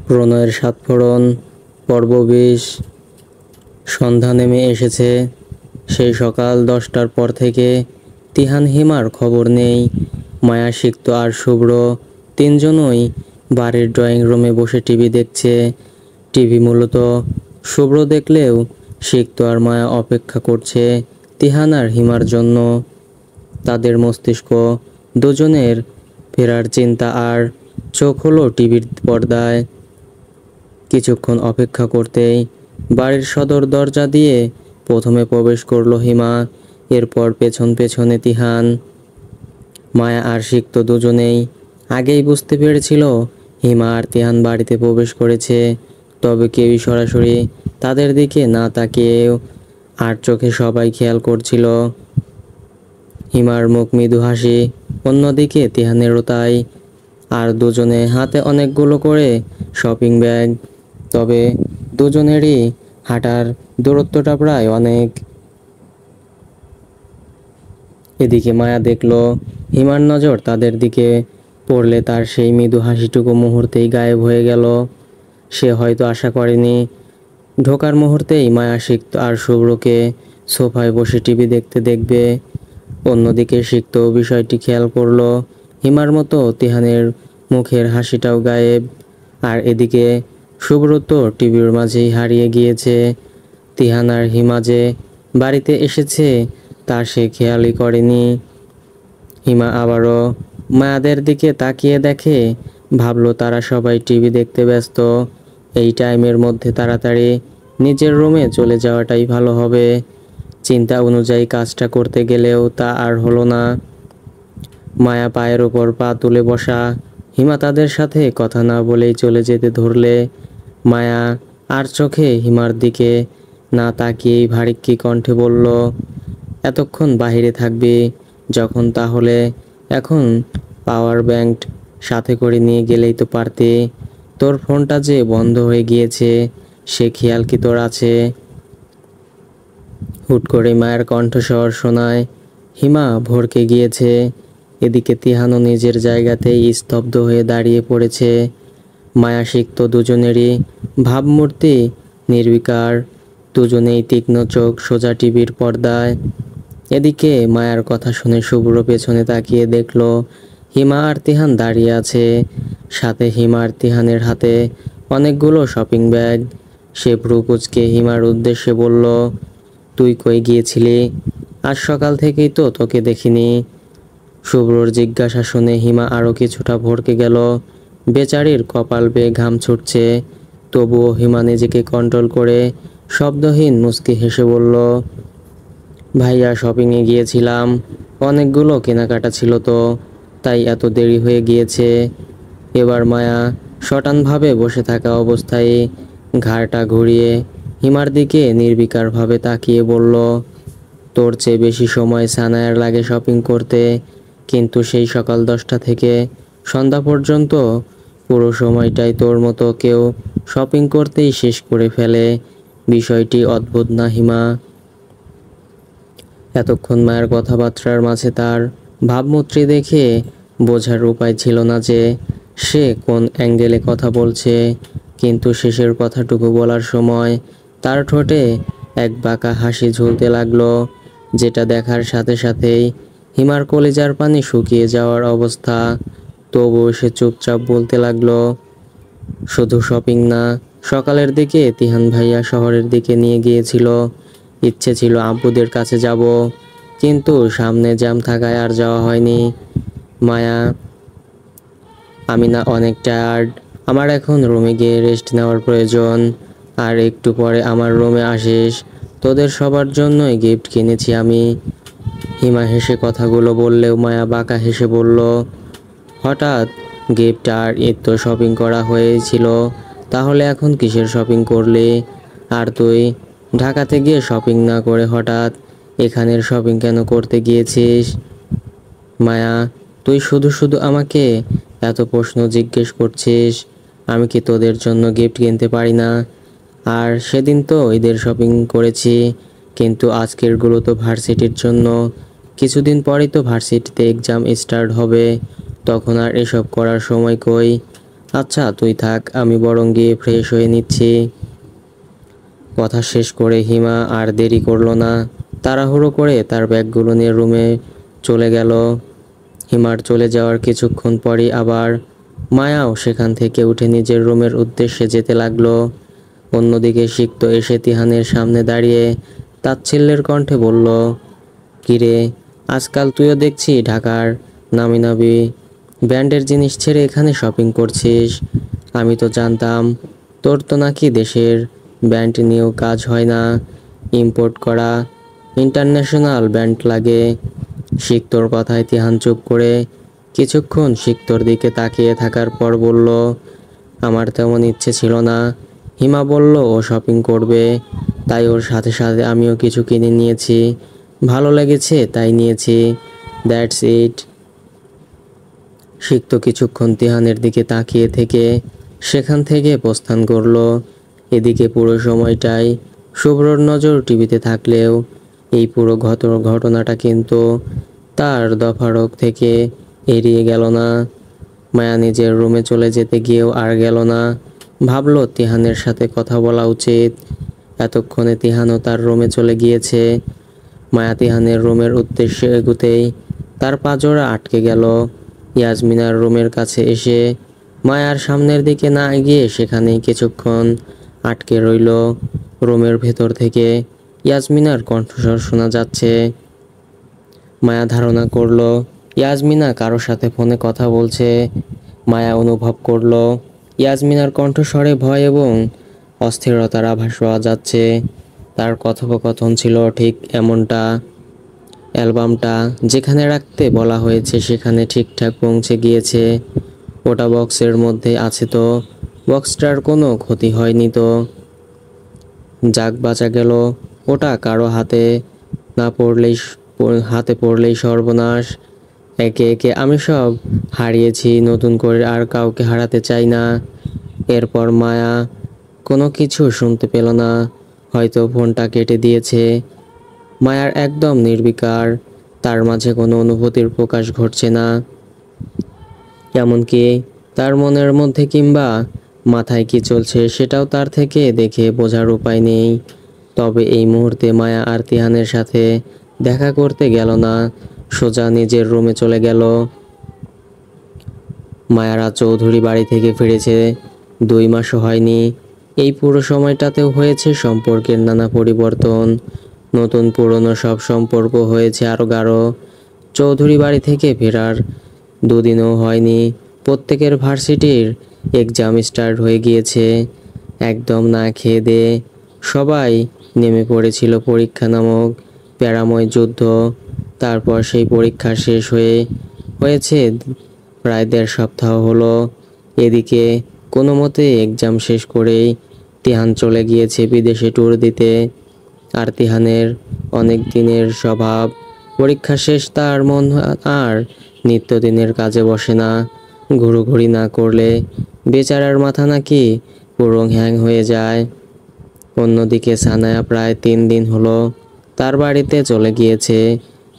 প্রণয়ের সাতফোড়ন পর্ব ২০। সন্ধ্যা নেমে এসেছে। সেই সকাল ১০টার পর থেকে তিহান হিমার খবর নেই। মায়া, সিক্ত আর শুভ্র তিনজনই বাড়ির ড্রয়িং রুমে বসে টিভি দেখছে। টিভি মূলত শুভ্র দেখলেও সিক্ত আর মায়া অপেক্ষা করছে তিহান আর হিমার জন্য। তাদের মস্তিষ্ক দুজনের ফেরার চিন্তা, আর চোখ হলো টিভির পর্দায়। কিছুক্ষণ অপেক্ষা করতেই বাড়ির সদর দরজা দিয়ে প্রথমে প্রবেশ করলো হিমা, এরপর পেছন পেছনে তিহান। মায়া আর সিক্ত দুজনেই আগেই বুঝতে পেরেছিল হিমা আর তিহান বাড়িতে প্রবেশ করেছে, তবে কেউই সরাসরি তাদের দিকে না তাকিয়েও আর চোখে সবাই খেয়াল করছিল। হিমার মুখ মৃদু হাসি, অন্যদিকে তিহানেরও তাই। আর দুজনে হাতে অনেকগুলো করে শপিং ব্যাগ, তবে দুজনেরই হাঁটার দূরত্বটা প্রায় অনেক। এদিকে মায়া দেখল হিমার নজর তাদের দিকে পড়লে তার সেই মৃদু হাসিটুকু মুহূর্তেই গায়েব হয়ে গেল। সে হয়তো আশা করেনি ঢোকার মুহূর্তেই মায়া, সিক্ত আর শুভ্রকে সোফায় বসে টিভি দেখতে দেখবে। অন্যদিকে সিক্ত বিষয়টি খেয়াল করলো, হিমার মতো তিহানের মুখের হাসিটাও গায়েব। আর এদিকে শুভ্র তো টিভির মাঝেই হারিয়ে গিয়েছে। তিহান আর হিমা যে বাড়িতে এসেছে তা সে খেয়ালই করেনি। হিমা আবারও মায়াদের দিকে তাকিয়ে দেখে, ভাবলো তারা সবাই টিভি দেখতে ব্যস্ত। এই টাইমের মধ্যে তাড়াতাড়ি নিজের রুমে চলে যাওয়াটাই ভালো হবে। চিন্তা অনুযায়ী কাজটা করতে গেলেও তা আর হলো না। মায়া পায়ের ওপর পা তুলে বসা, হিমা তাদের সাথে কথা না বলেই চলে যেতে ধরলে। মায়া আর চোখে হিমার দিকে না তাকিয়েই ভারিক্কি কণ্ঠে বলল, এতক্ষণ বাহিরে থাকবি যখন, তাহলে এখন পাওয়ার ব্যাংক সাথে করে নিয়ে গেলেই তো পারতি। তোর ফোনটা যে বন্ধ হয়ে গিয়েছে সে খেয়াল কি তোর আছে? হুট করে মায়ের কণ্ঠস্বর শোনায় হিমা ভড়কে গিয়েছে। এদিকে তিহানও নিজের জায়গাতেই স্তব্ধ হয়ে দাঁড়িয়ে পড়েছে। মায়া, সিক্ত দুজনেরই ভাবমূর্তি নির্বিকার, দুজনেই তীক্ষ্ণ চোখ সোজা টিভির পর্দায়। এদিকে মায়ার কথা শুনে শুভ্র পেছনে তাকিয়ে দেখল হিমা আর তিহান দাঁড়িয়ে আছে, সাথে হিমা আর তিহানের হাতে অনেকগুলো শপিং ব্যাগ। সে ভ্রু কুঁচকে হিমার উদ্দেশ্যে বলল, তুই কই গিয়েছিলি? আজ সকাল থেকেই তো তোকে দেখিনি। শুভ্রর জিজ্ঞাসা শুনে হিমা আরও কিছুটা ভড়কে গেল। বেচারির কপাল বেয়ে ঘাম ছুটছে, তবুও হিমা নিজেকে কন্ট্রোল করে শব্দহীন মুচকি হেসে বলল, ভাইয়া, শপিংয়ে গিয়েছিলাম, অনেকগুলো কেনাকাটা ছিল তো, তাই এত দেরি হয়ে গিয়েছে। এবার মায়া শটানভাবে বসে থাকা অবস্থায় ঘাড়টা ঘুরিয়ে হিমার দিকে নির্বিকারভাবে তাকিয়ে বলল, তোর চেয়ে বেশি সময় সানায়ার লাগে শপিং করতে, কিন্তু সেই সকাল 10টা থেকে সন্ধ্যা পর্যন্ত পুরো সময়টাই তোর মতো কেউ শপিং করতেই শেষ করে ফেলে। বিষয়টি অদ্ভুত না হিমা? এতক্ষণ মায়ের কথাবার্তার মাঝে তার ভাবমূর্তি দেখে বোঝার উপায় ছিল না যে সে কোন অ্যাঙ্গেলে কথা বলছে, কিন্তু শেষের কথাটুকু বলার সময় তার ঠোঁটে এক বাঁকা হাসি ঝুলতে লাগলো, যেটা দেখার সাথে সাথেই হিমার কলিজার পানি শুকিয়ে যাওয়ার অবস্থা। তবুও সে চুপচাপ বলতে লাগলো, শুধু শপিং না, সকালের দিকে তিহান ভাইয়া শহরের দিকে নিয়ে গিয়েছিল। ইচ্ছে ছিল আব্বুদের কাছে যাব, কিন্তু সামনে জ্যাম থাকায় আর যাওয়া হয়নি। মায়া, আমি না অনেক টায়ার্ড, আমার এখন রুমে গিয়ে রেস্ট নেওয়ার প্রয়োজন। আর একটু পরে আমার রুমে আসিস, তোদের সবার জন্যই গিফট কিনেছি আমি। হিমা হেসে কথাগুলো বললেও মায়া বাঁকা হেসে বলল, হঠাৎ গিফট? আর ঈদ তো শপিং করা হয়েছিল, তাহলে এখন কিসের শপিং করলি? আর তুই ঢাকাতে গিয়ে শপিং না করে হঠাৎ এখানের শপিং কেন করতে গিয়েছিস? মায়া, তুই শুধু শুধু আমাকে এত প্রশ্ন জিজ্ঞেস করছিস, আমি কি তোদের জন্য গিফট কিনতে পারি না? আর সেদিন তো ঈদের শপিং করেছি, কিন্তু আজকেরগুলো তো ভার্সিটির জন্য। কিছুদিন পরেই তো ভার্সিটিতে এক্সাম স্টার্ট হবে, তখন আর এসব করার সময় কই? আচ্ছা তুই থাক, আমি বরং গিয়ে ফ্রেশ হয়ে নিচ্ছি। কথা শেষ করে হিমা আর দেরি করলো না, তাড়াহুড়ো করে তার ব্যাগগুলো নিয়ে রুমে চলে গেল। হিমার চলে যাওয়ার কিছুক্ষণ পরই আবার মায়াও সেখান থেকে উঠে নিজের রুমের উদ্দেশ্যে যেতে লাগলো। অন্যদিকে সিক্ত এসে তিহানের সামনে দাঁড়িয়ে তাচ্ছিল্যের কণ্ঠে বলল, কিরে, আজকাল তুইও দেখছি ঢাকার নামি নামি ব্র্যান্ডের জিনিস ছেড়ে এখানে শপিং করছিস। আমি তো জানতাম তোর তো নাকি দেশের ব্র্যান্ড নিয়েও কাজ হয় না, ইম্পোর্ট করা ইন্টারন্যাশনাল ব্র্যান্ড লাগে। সিক্তর কথায় তিহান চুপ করে কিছুক্ষণ সিক্তর দিকে তাকিয়ে থাকার পর বলল, আমার তেমন ইচ্ছে ছিল না। হিমা বলল ও শপিং করবে, তাই ওর সাথে সাথে আমিও কিছু কিনে নিয়েছি। ভালো লেগেছে তাই নিয়েছি, দ্যাটস ইট। সিক্ত কিছুক্ষণ তিহানের দিকে তাকিয়ে থেকে সেখান থেকে প্রস্থান করলো। এদিকে পুরো সময়টাই শুভ্রর নজর টিভিতে থাকলেও এই পুরো ঘটনাটা কিন্তু তার দফারক থেকে এড়িয়ে গেল না। মায়া নিজের রুমে চলে যেতে গিয়েও আর গেল না। ভাবলো তিহানের সাথে কথা বলা উচিত। এতক্ষণে তিহানও তার রুমে চলে গিয়েছে। মায়া তিহানের রুমের উদ্দেশ্যে এগুতেই তার পাজোড়া আটকে গেল। ইয়াসমিনার রুমের কাছে এসে মায়ার সামনের দিকে না এগিয়ে সেখানেই কিছুক্ষণ আটকে রইল। রুমের ভেতর থেকে ইয়াসমিনার কণ্ঠস্বর শোনা যাচ্ছে। মায়া ধারণা করলো ইয়াসমিনা কারোর সাথে ফোনে কথা বলছে। মায়া অনুভব করলো ইয়াসমিনার কণ্ঠস্বরে ভয় এবং অস্থিরতার আভাস পাওয়া যাচ্ছে। তার কথোপকথন ছিল ঠিক এমনটা, অ্যালবামটা যেখানে রাখতে বলা হয়েছে সেখানে ঠিকঠাক পৌঁছে গিয়েছে। ওটা বক্সের মধ্যে আছে তো? বক্সটার কোনো ক্ষতি হয়নি তো? যাক বাঁচা গেল। ওটা কারো হাতে পড়লেই সর্বনাশ। একে একে আমি সব হারিয়েছি, নতুন করে আর কাউকে হারাতে চাই না। এরপর মায়া কোনো কিছু শুনতে পেল না, হয়তো ফোনটা কেটে দিয়েছে। মায়ার একদম নির্বিকার, তার মাঝে কোনো অনুভূতির প্রকাশ ঘটছে না। এমনকি তার মনের মধ্যে কিংবা মাথায় কি চলছে সেটাও তার থেকে দেখে বোঝার উপায় নেই। তবে এই মুহূর্তে মায়া আর তিহানের সাথে দেখা করতে গেল না, সোজা নিজের রুমে চলে গেল। মায়ারা চৌধুরী বাড়ি থেকে ফিরেছে 2 মাসও হয়নি। এই পুরো সময়টাতেও হয়েছে সম্পর্কের নানা পরিবর্তন। নতুন পুরনো সব সম্পর্ক হয়েছে আরও গাঢ়। চৌধুরী বাড়ি থেকে ফেরার 2 দিনও হয়নি প্রত্যেকের ভার্সিটির এক্সাম স্টার্ট হয়ে গিয়েছে। একদম না খেয়ে দে সবাই নেমে পড়েছিল পরীক্ষা নামক প্যারাময় যুদ্ধ। তারপর সেই পরীক্ষা শেষ হয়েছে প্রায় 1.5 সপ্তাহ হলো। এদিকে কোনো মতে এক্সাম শেষ করেই তিহান চলে গিয়েছে বিদেশে ট্যুর দিতে। আর তিহানের অনেক দিনের স্বভাব, পরীক্ষা শেষ তার মন আর নিত্যদিনের কাজে বসে না। ঘুরোঘুরি না করলে বেচারার মাথা নাকি পুরো হ্যাং হয়ে যায়। অন্যদিকে সানায়া প্রায় 3 দিন হলো তার বাড়িতে চলে গিয়েছে।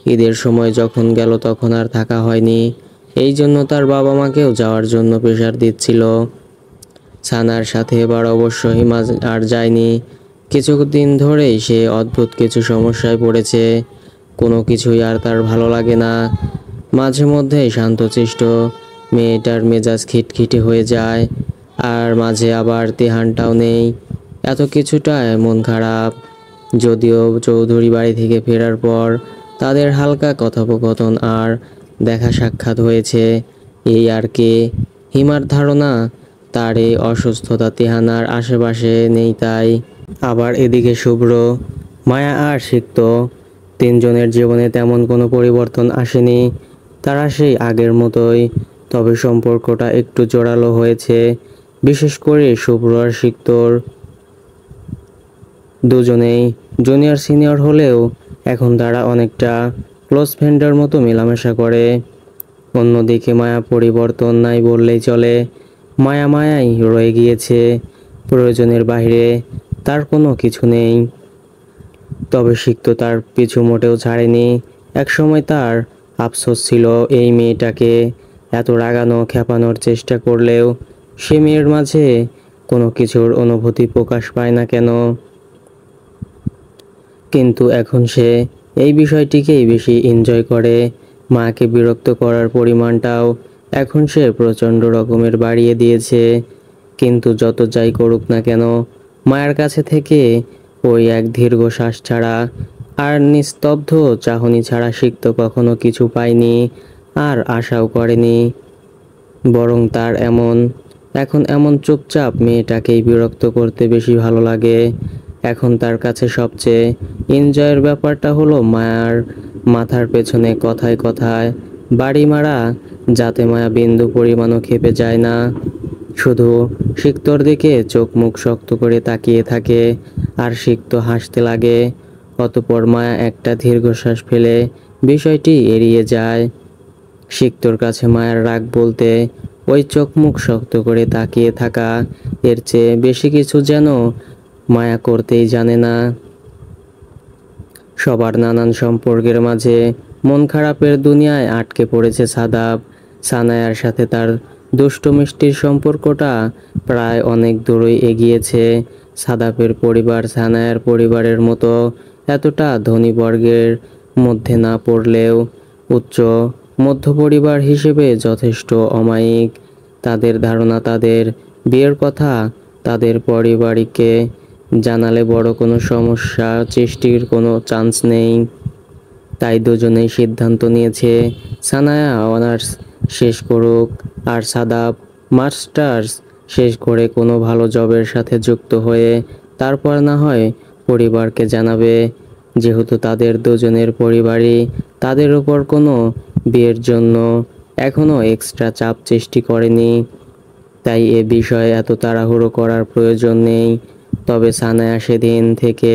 ঈদের সময় যখন গেল তখন আর থাকা হয়নি, এই জন্য তার বাবা মাকেও যাওয়ার জন্য প্রেশার দিচ্ছিল। সানার সাথে এবার অবশ্য হিমা আর যায়নি। কিছুদিন ধরেই সে অদ্ভুত কিছু সমস্যায় পড়েছে। কোনো কিছুই আর তার ভালো লাগে না। মাঝে মধ্যেই শান্তশিষ্ট মেয়েটার মেজাজ খিটখিটে হয়ে যায়, আর মাঝে আবার তিহানটাও নেই। এত কিছুটা মন খারাপ। যদিও চৌধুরী বাড়ি থেকে ফেরার পর তাদের হালকা কথোপকথন আর দেখা সাক্ষাৎ হয়েছে, এই আর কি। হিমার ধারণা তার এই অসুস্থতা তিহানার আশেপাশে নেই তাই। আবার এদিকে শুভ্র, মায়া আর সিক্ত 3 জনের জীবনে তেমন কোনো পরিবর্তন আসেনি। তারা সেই আগের মতোই, তবে সম্পর্কটা একটু জোরালো হয়েছে। বিশেষ করে শুভ্র আর সিক্তর দুজনেই জুনিয়র সিনিয়র হলেও এখন তারা অনেকটা ক্লোজ ফ্রেন্ডের মতো মেলামেশা করে। অন্যদিকে মায়া পরিবর্তন নাই বললেই চলে। মায়াই রয়ে গিয়েছে, প্রয়োজনের বাইরে তার কোনো কিছু নেই। তবে সিক্ত তার পিছু মোটেও ছাড়েনি। একসময় তার আফসোস ছিল এই মেয়েটাকে এত রাগানো খেপানোর চেষ্টা করলেও সে মেয়ের মাঝে কোনো কিছুর অনুভূতি প্রকাশ পায় না কেন, কিন্তু এখন সে এই বিষয়টিকেই বেশি এনজয় করে। মাকে বিরক্ত করার পরিমাণটাও এখন সে প্রচণ্ড রকমের বাড়িয়ে দিয়েছে। কিন্তু যত যাই করুক না কেন, মায়ের কাছে থেকে ওই এক দীর্ঘশ্বাস ছাড়া আর নিস্তব্ধ চাহনি ছাড়া সিক্ত কখনো কিছু পায়নি, আর আশাও করেনি। বরং তার এখন এমন চুপচাপ মেয়েটাকেই বিরক্ত করতে বেশি ভালো লাগে। এখন তার কাছে সবচেয়ে এনজয়ের ব্যাপারটা হলো মায়ার মাথার পেছনে কথায় কথায় বাড়ি মারা, যাতে মায়া বিন্দু পরিমাণও ক্ষেপে যায় না, শুধু সিক্তর দিকে চোখ মুখ শক্ত করে তাকিয়ে থাকে আর সিক্ত হাসতে লাগে। অতঃপর মায়া একটা দীর্ঘশ্বাস ফেলে বিষয়টি এড়িয়ে যায়। সিক্তর কাছে মায়ের রাগ বলতে ওই চোখ মুখ শক্ত করে তাকিয়ে থাকা, এর চেয়ে বেশি কিছু যেন মায়া করতেই জানে না। সবার নানান সম্পর্কের মাঝে মন খারাপের দুনিয়ায় আটকে পড়েছে সাদাব। সানায়ার সাথে তার দুষ্টু মিষ্টির সম্পর্কটা প্রায় অনেক দূরই এগিয়েছে। সাদাবের পরিবার সানায়ার পরিবারের মতো এতটা ধনী বর্গের মধ্যে না পড়লেও উচ্চ মধ্য পরিবার হিসেবে যথেষ্ট অমায়িক। তাদের ধারণা তাদের বিয়ের কথা তাদের পারিবারিককে জানালে বড় কোনো সমস্যা সৃষ্টির কোনো চান্স নেই। তাই দুজনেই সিদ্ধান্ত নিয়েছে সানায়া অনার্স শেষ করুক আর সাদাব মাস্টার্স শেষ করে কোনো ভালো জবের সাথে যুক্ত হয়ে তারপর না হয় পরিবারকে জানাবে। যেহেতু তাদের দুজনের পরিবারই তাদের উপর কোনো বিয়ের জন্য এখনও এক্সট্রা চাপ সৃষ্টি করেনি, তাই এ বিষয়ে এত তাড়াহুড়ো করার প্রয়োজন নেই। তবে সানায়া সেদিন থেকে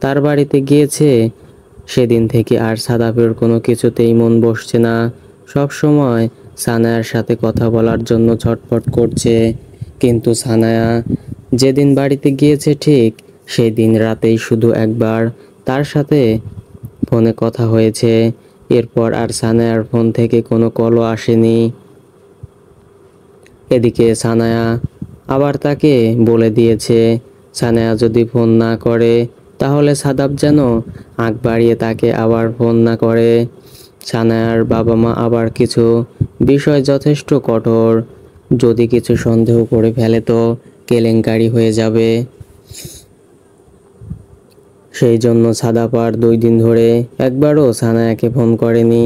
তার বাড়িতে গিয়েছে, সেদিন থেকে আর সাদাবের কোনো কিছুতেই মন বসছে না। সব সময় সানায়ার সাথে কথা বলার জন্য ছটফট করছে। কিন্তু সানায়া যেদিন বাড়িতে গিয়েছে ঠিক সেই দিন রাতেই শুধু একবার তার সাথে ফোনে কথা হয়েছে। এরপর আর সানায়ার ফোন থেকে কোনো কলও আসেনি। এদিকে সানায়া আবার তাকে বলে দিয়েছে সানায়া যদি ফোন না করে তাহলে সাদাব যেন আগ বাড়িয়ে তাকে আবার ফোন না করে। সানায়ার বাবা মা আবার কিছু বিষয় যথেষ্ট কঠোর, যদি কিছু সন্দেহ করে ফেলে তো কেলেঙ্কারি হয়ে যাবে। সেই জন্য সাদাব আর 2 দিন ধরে একবারও সানায়াকে ফোন করেনি।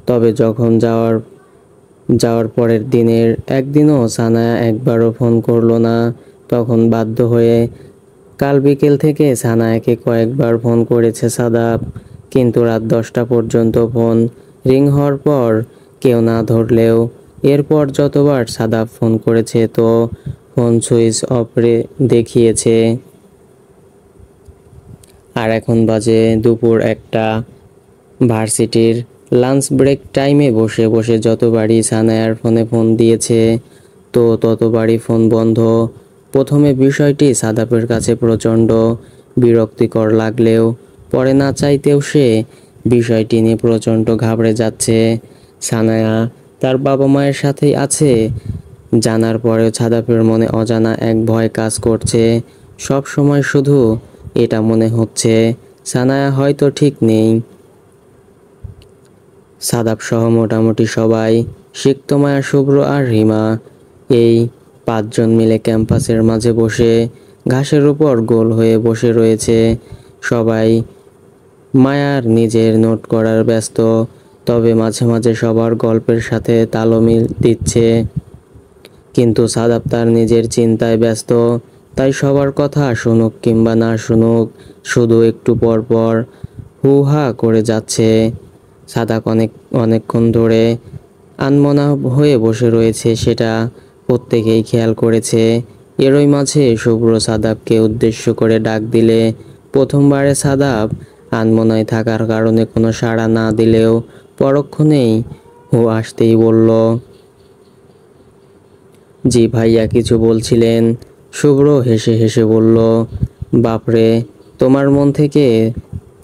তবে যখন যাওয়ার পরের দিনের একদিনও সানায়া একবারও ফোন করলো না। তখন বাধ্য হয়ে কাল বিকেল থেকে সানায়াকে কয়েকবার ফোন করেছে সাদাব, কিন্তু রাত 10টা পর্যন্ত ফোন রিং হওয়ার পর কেউ না ধরলেও এরপর যতবার সাদাব ফোন করেছে তো ফোন সুইচ অফ দেখিয়েছে। আর এখন বাজে দুপুর 1টা। ভার্সিটির লাঞ্চ ব্রেক টাইমে বসে বসে যতবারই সানায়ার ফোনে ফোন দিয়েছে তো ততবারই ফোন বন্ধ। প্রথমে বিষয়টি সাদাবের কাছে প্রচণ্ড বিরক্তিকর লাগলেও পরে না চাইতেও সে বিষয়টি নিয়ে প্রচণ্ড ঘাবড়ে যাচ্ছে। সানায়া তার বাবা মায়ের সাথেই আছে জানার পরেও সাদাবের মনে অজানা এক ভয় কাজ করছে। সব সময় শুধু এটা মনে হচ্ছে সানায়া হয়তো ঠিক নেই। সাদাব সহ মোটামুটি সবাই, সিক্ত, মায়া, শুভ্র আর রিমা, এই 5 জন মিলে ক্যাম্পাসের মাঝে বসে ঘাসের উপর গোল হয়ে বসে রয়েছে। সবাই মায়ার নিজের নোট করার ব্যস্ত, তবে মাঝে মাঝে সবার গল্পের সাথে তালমিল দিচ্ছে। কিন্তু সাদাব তার নিজের চিন্তায় ব্যস্ত, তাই সবার কথা শুনুক কিংবা না শুনুক শুধু একটু পর পর হু হা করে যাচ্ছে। সাদাব অনেকক্ষণ ধরে আনমনা হয়ে বসে রয়েছে, সেটা প্রত্যেকেই খেয়াল করেছে। এরই মাঝে শুভ্র সাদাবকে উদ্দেশ্য করে ডাক দিলে প্রথমবারে সাদাব আনমনায় থাকার কারণে কোনো সাড়া না দিলেও পরক্ষণেই হু আসতেই বলল, জি ভাইয়া কিছু বলছিলেন? শুভ্র হেসে হেসে বলল, বাপরে, তোমার মন থেকে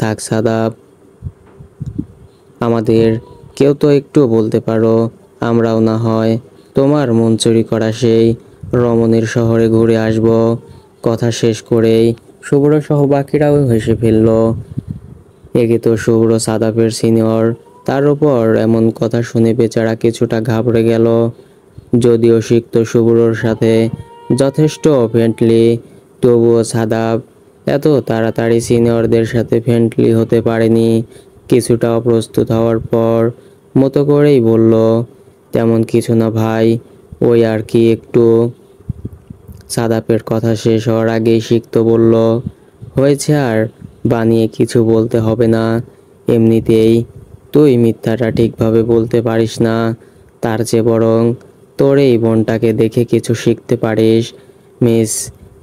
থাক সাদাব, আমাদের কেউ তো একটু বলতে পারো, আমরাও না হয় তোমার মন চুরি করা সেই রমণীর শহরে ঘুরে আসব। কথা শেষ করেই শুভ্র সহ বাকিরাও হেসে ফেলল। একে তো শুভ্র সাদাপের সিনিয়র, তার উপর এমন কথা শুনে বেচারা কিছুটা ঘাবড়ে গেল। যদিও শিখত শুভ্রর সাথে যথেষ্ট ফ্রেন্ডলি, তবুও সাদাপ এত তাড়াতাড়ি সিনিয়রদের সাথে ফ্রেন্ডলি হতে পারেনি। কিছুটা অপ্রস্তুত হওয়ার পর মতো করেই বলল, তেমন কিছু না ভাই, ওই আর কি একটু। সাদাপের কথা শেষ হওয়ার আগেই শিখত বলল, হয়েছে আর বানিয়ে কিছু বলতে হবে না। এমনিতেই তুই মিথ্যাটা ঠিকভাবে বলতে পারিস না, তার চেয়ে বরং তোর এই বোনটাকে দেখে কিছু শিখতে পারিস। মিস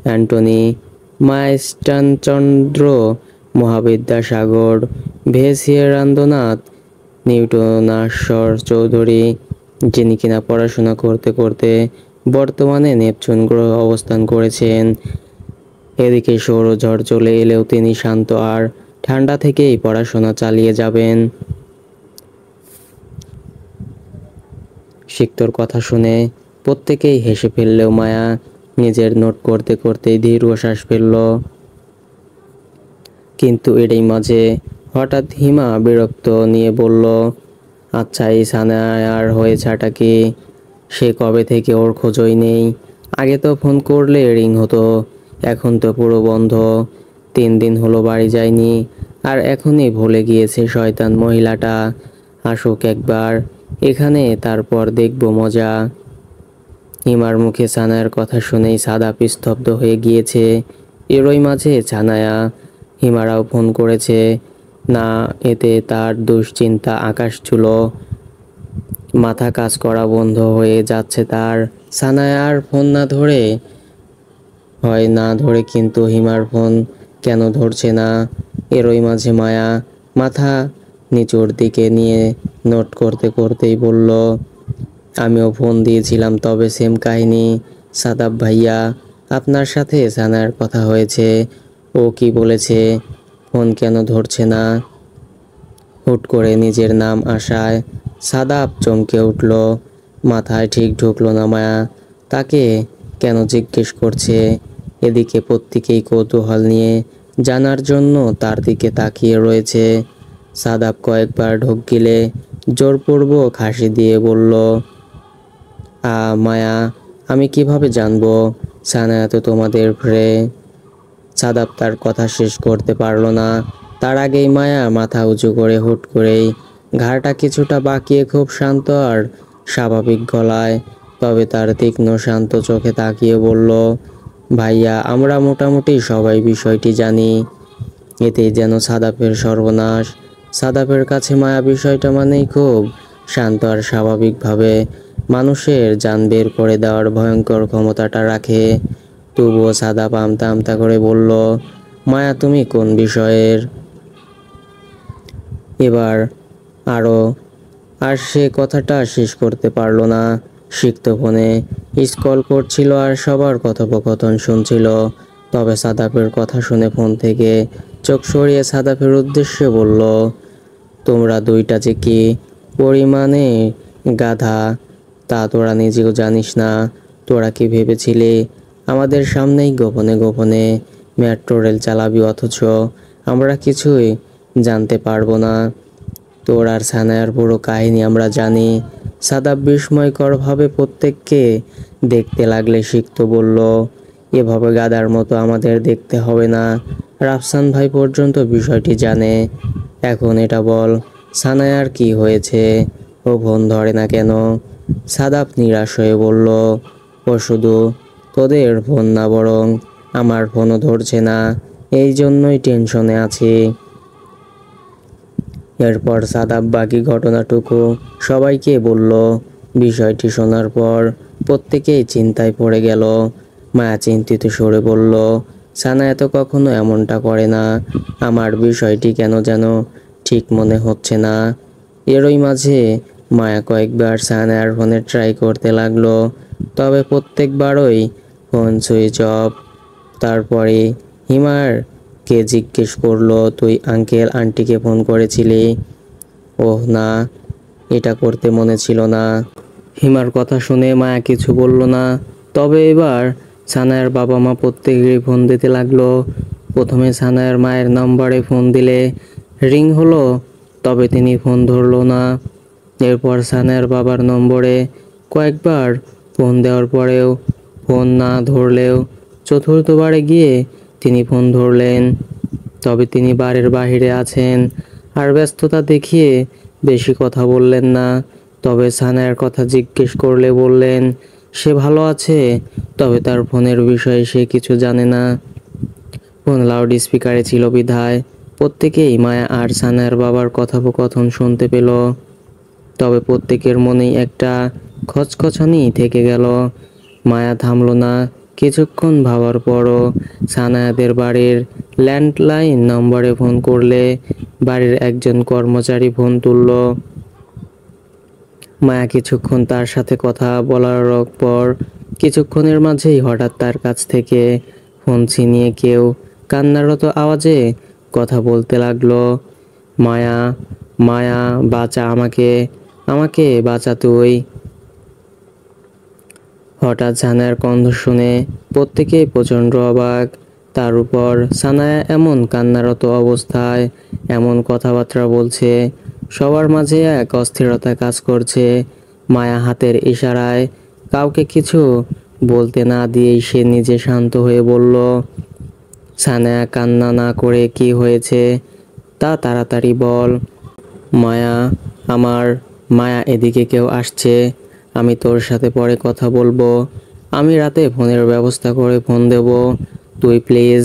অ্যান্টনি মাইস্টানচন্দ্র মহাবিদ্যাসাগর ভেসিয়েরান্দ্রনাথ নিউটনাশ্বর চৌধুরী, যিনি কিনা পড়াশোনা করতে করতে বর্তমানে নেপচুন গ্রহে অবস্থান করেছেন। এদিকে সৌরঝড় চলে এলেও তিনি শান্ত আর ঠান্ডা থেকেই পড়াশোনা চালিয়ে যাবেন। শিক্তর কথা শুনে প্রত্যেকেই হেসে ফেললেও মায়া নিজের নোট করতে করতেই দীর্ঘশ্বাস ফেলল। কিন্তু এরই মাঝে হঠাৎ হিমা বিরক্ত নিয়ে বলল, আচ্ছা এই সানায়ার হয়েছেটা কি? সে কবে থেকে ওর খোঁজই নেই। আগে তো ফোন করলে রিং হতো, এখন তো পুরো বন্ধ। 3 দিন হলো বাড়ি যায়নি, আর এখনই ভুলে গিয়েছে শয়তান মহিলাটা। আসুক একবার এখানে, তারপর দেখব মজা। হিমার মুখে সানায়ার কথা শুনেই সাদাপ স্তব্ধ হয়ে গিয়েছে। এরই মাঝে ছানায়া হিমারাও ফোন করেছে না, এতে তার দুশ্চিন্তা আকাশ ছুঁল। মাথা কাজ করা বন্ধ হয়ে যাচ্ছে তার। সানায়ার ফোন না ধরে কিন্তু হিমার ফোন কেন ধরছে না? এরই মাঝে মায়া মাথা নিচুর দিকে নিয়ে নোট করতে করতেই বলল, আমিও ফোন দিয়েছিলাম, তবে সেম কাহিনী। সাদাব ভাইয়া, আপনার সাথে সানায়ার কথা হয়েছে? ও কি বলেছে? ফোন কেন ধরছে না? হুট করে নিজের নাম আসায় সাদাব চমকে উঠল। মাথায় ঠিক ঢুকলো না মায়া তাকে কেন জিজ্ঞেস করছে। এদিকে প্রত্যেকেই কৌতূহল নিয়ে জানার জন্য তার দিকে তাকিয়ে রয়েছে। সাদাব কয়েকবার ঢোক গিলে জোরপূর্বক হাসি দিয়ে বলল, মায়া, আমি কিভাবে জানবো? সানায়া তো তোমাদের সাদাব তার কথা শেষ করতে পারল না, তার আগেই মায়া মাথা উঁচু করে হুট করেই ঘাড়টা কিছুটা বাঁকিয়ে খুব শান্ত আর স্বাভাবিক গলায়, তবে তার তীক্ষ্ণ শান্ত চোখে তাকিয়ে বলল, ভাইয়া, আমরা মোটামুটি সবাই বিষয়টি জানি। এতেই যেন সাদাপের সর্বনাশ। সাদাপের কাছে মায়া বিষয়টা মানেই খুব শান্ত আর স্বাভাবিকভাবে মানুষের জান বের করে দেওয়ার ভয়ঙ্কর ক্ষমতাটা রাখে। তবুও সাদাপ আমতা আমতা করে বলল, মায়া, তুমি কোন বিষয়ের? এবার আর সে কথাটা শেষ করতে পারল না। সিক্ত ফোনে স্কল করছিল আর সবার কথোপকথন শুনছিল। তবে সাদাপের কথা শুনে ফোন থেকে চোখ সরিয়ে সাদাপের উদ্দেশ্যে বলল, তোমরা দুইটা যে কি পরিমাণে গাধা তা তোরা নিজেও জানিস না। তোরা কি ভেবেছিলি আমাদের সামনেই গোপনে গোপনে মেট্রো রেল চালাবি, অথচ আমরা কিছুই জানতে পারবো না? তোর আর সানায়ার পুরো কাহিনী আমরা জানি। সাদাব বিস্ময়করভাবে প্রত্যেককে দেখতে লাগলে সিক্ত বলল, এভাবে গাদার মতো আমাদের দেখতে হবে না। রাফসান ভাই পর্যন্ত বিষয়টি জানে। এখন এটা বল, সানায়ার কি হয়েছে? ও ফোন ধরে না কেন? সাদাব নিরাশ হয়ে বলল, ও শুধু তোদের ফোন না, বরং আমার ফোনও ধরছে না, এই জন্যই টেনশনে আছি। এরপর সাদাব বাকি ঘটনাটুকু সবাইকে বলল। বিষয়টি শোনার পর প্রত্যেকেই চিন্তায় পড়ে গেল। মায়া চিন্তিত সুরে বলল, সানায়া তো কখনো এমনটা করে না। আমার বিষয়টি কেন যেন ঠিক মনে হচ্ছে না। এরই মাঝে মায়া কয়েকবার সানায়ার ফোনে ট্রাই করতে লাগলো, তবে প্রত্যেকবারই ফোন সুইচ অফ। তারপরে হিমার কে জিজ্ঞেস করলো, তুই আঙ্কেল আন্টিকে ফোন করেছিলি? ওহ না, এটা করতে মনে ছিল না। হিমার কথা শুনে মায়া কিছু বলল না। তবে এবার সানায়ার বাবা মা প্রত্যেকেই ফোন দিতে লাগলো। প্রথমে সানায়ার মায়ের নম্বরে ফোন দিলে রিং হলো, তবে তিনি ফোন ধরলো না। এরপর সানায়ার বাবার নম্বরে কয়েকবার ফোন দেওয়ার পরেও ফোন না ধরলেও চতুর্থবারে গিয়ে তিনি ফোন ধরলেন। তবে তিনি বাড়ির বাইরে আছেন আর ব্যস্ততা দেখিয়ে বেশি কথা বললেন না। তবে সানায়ার কথা জিজ্ঞেস করলে বললেন সে ভালো আছে, তবে তার ফোনের বিষয়ে সে কিছু জানে না। ফোন লাউড স্পিকারে ছিল বিধায় প্রত্যেকেই মায়া আর সানায়ার বাবার কথোপকথন শুনতে পেল। তবে প্রত্যেকের মনেই একটা খচখচানি থেকে গেল। মায়া থামলো না। কিছুক্ষণ ভাবার পরও সানায়াদের বাড়ির ল্যান্ডলাইন নম্বরে ফোন করলে বাড়ির একজন কর্মচারী ফোন তুলল। মায়া কিছুক্ষণ তার সাথে কথা বলার পর কিছুক্ষণের মাঝেই হঠাৎ তার কাছ থেকে ফোন ছিনিয়ে কেউ কান্নারত আওয়াজে কথা বলতে লাগলো। মায়া, মায়া বাঁচা আমাকে, আমাকে বাঁচা তুই। হঠাৎ সানায়ার কণ্ঠ শুনে প্রত্যেকেই প্রচণ্ড অবাক। তার উপর সানায়া এমন কান্নারত অবস্থায় এমন কথাবার্তা বলছে, সবার মাঝে এক অস্থিরতা কাজ করছে। মায়া হাতের ইশারায় কাউকে কিছু বলতে না দিয়েই সে নিজে শান্ত হয়ে বলল, সানায়া কান্না না করে কি হয়েছে তা তাড়াতাড়ি বল। মায়া, আমার মায়া, এদিকে কেউ আসছে, আমি তোর সাথে পরে কথা বলবো। আমি রাতে ফোনের ব্যবস্থা করে ফোন দেব, তুই প্লিজ।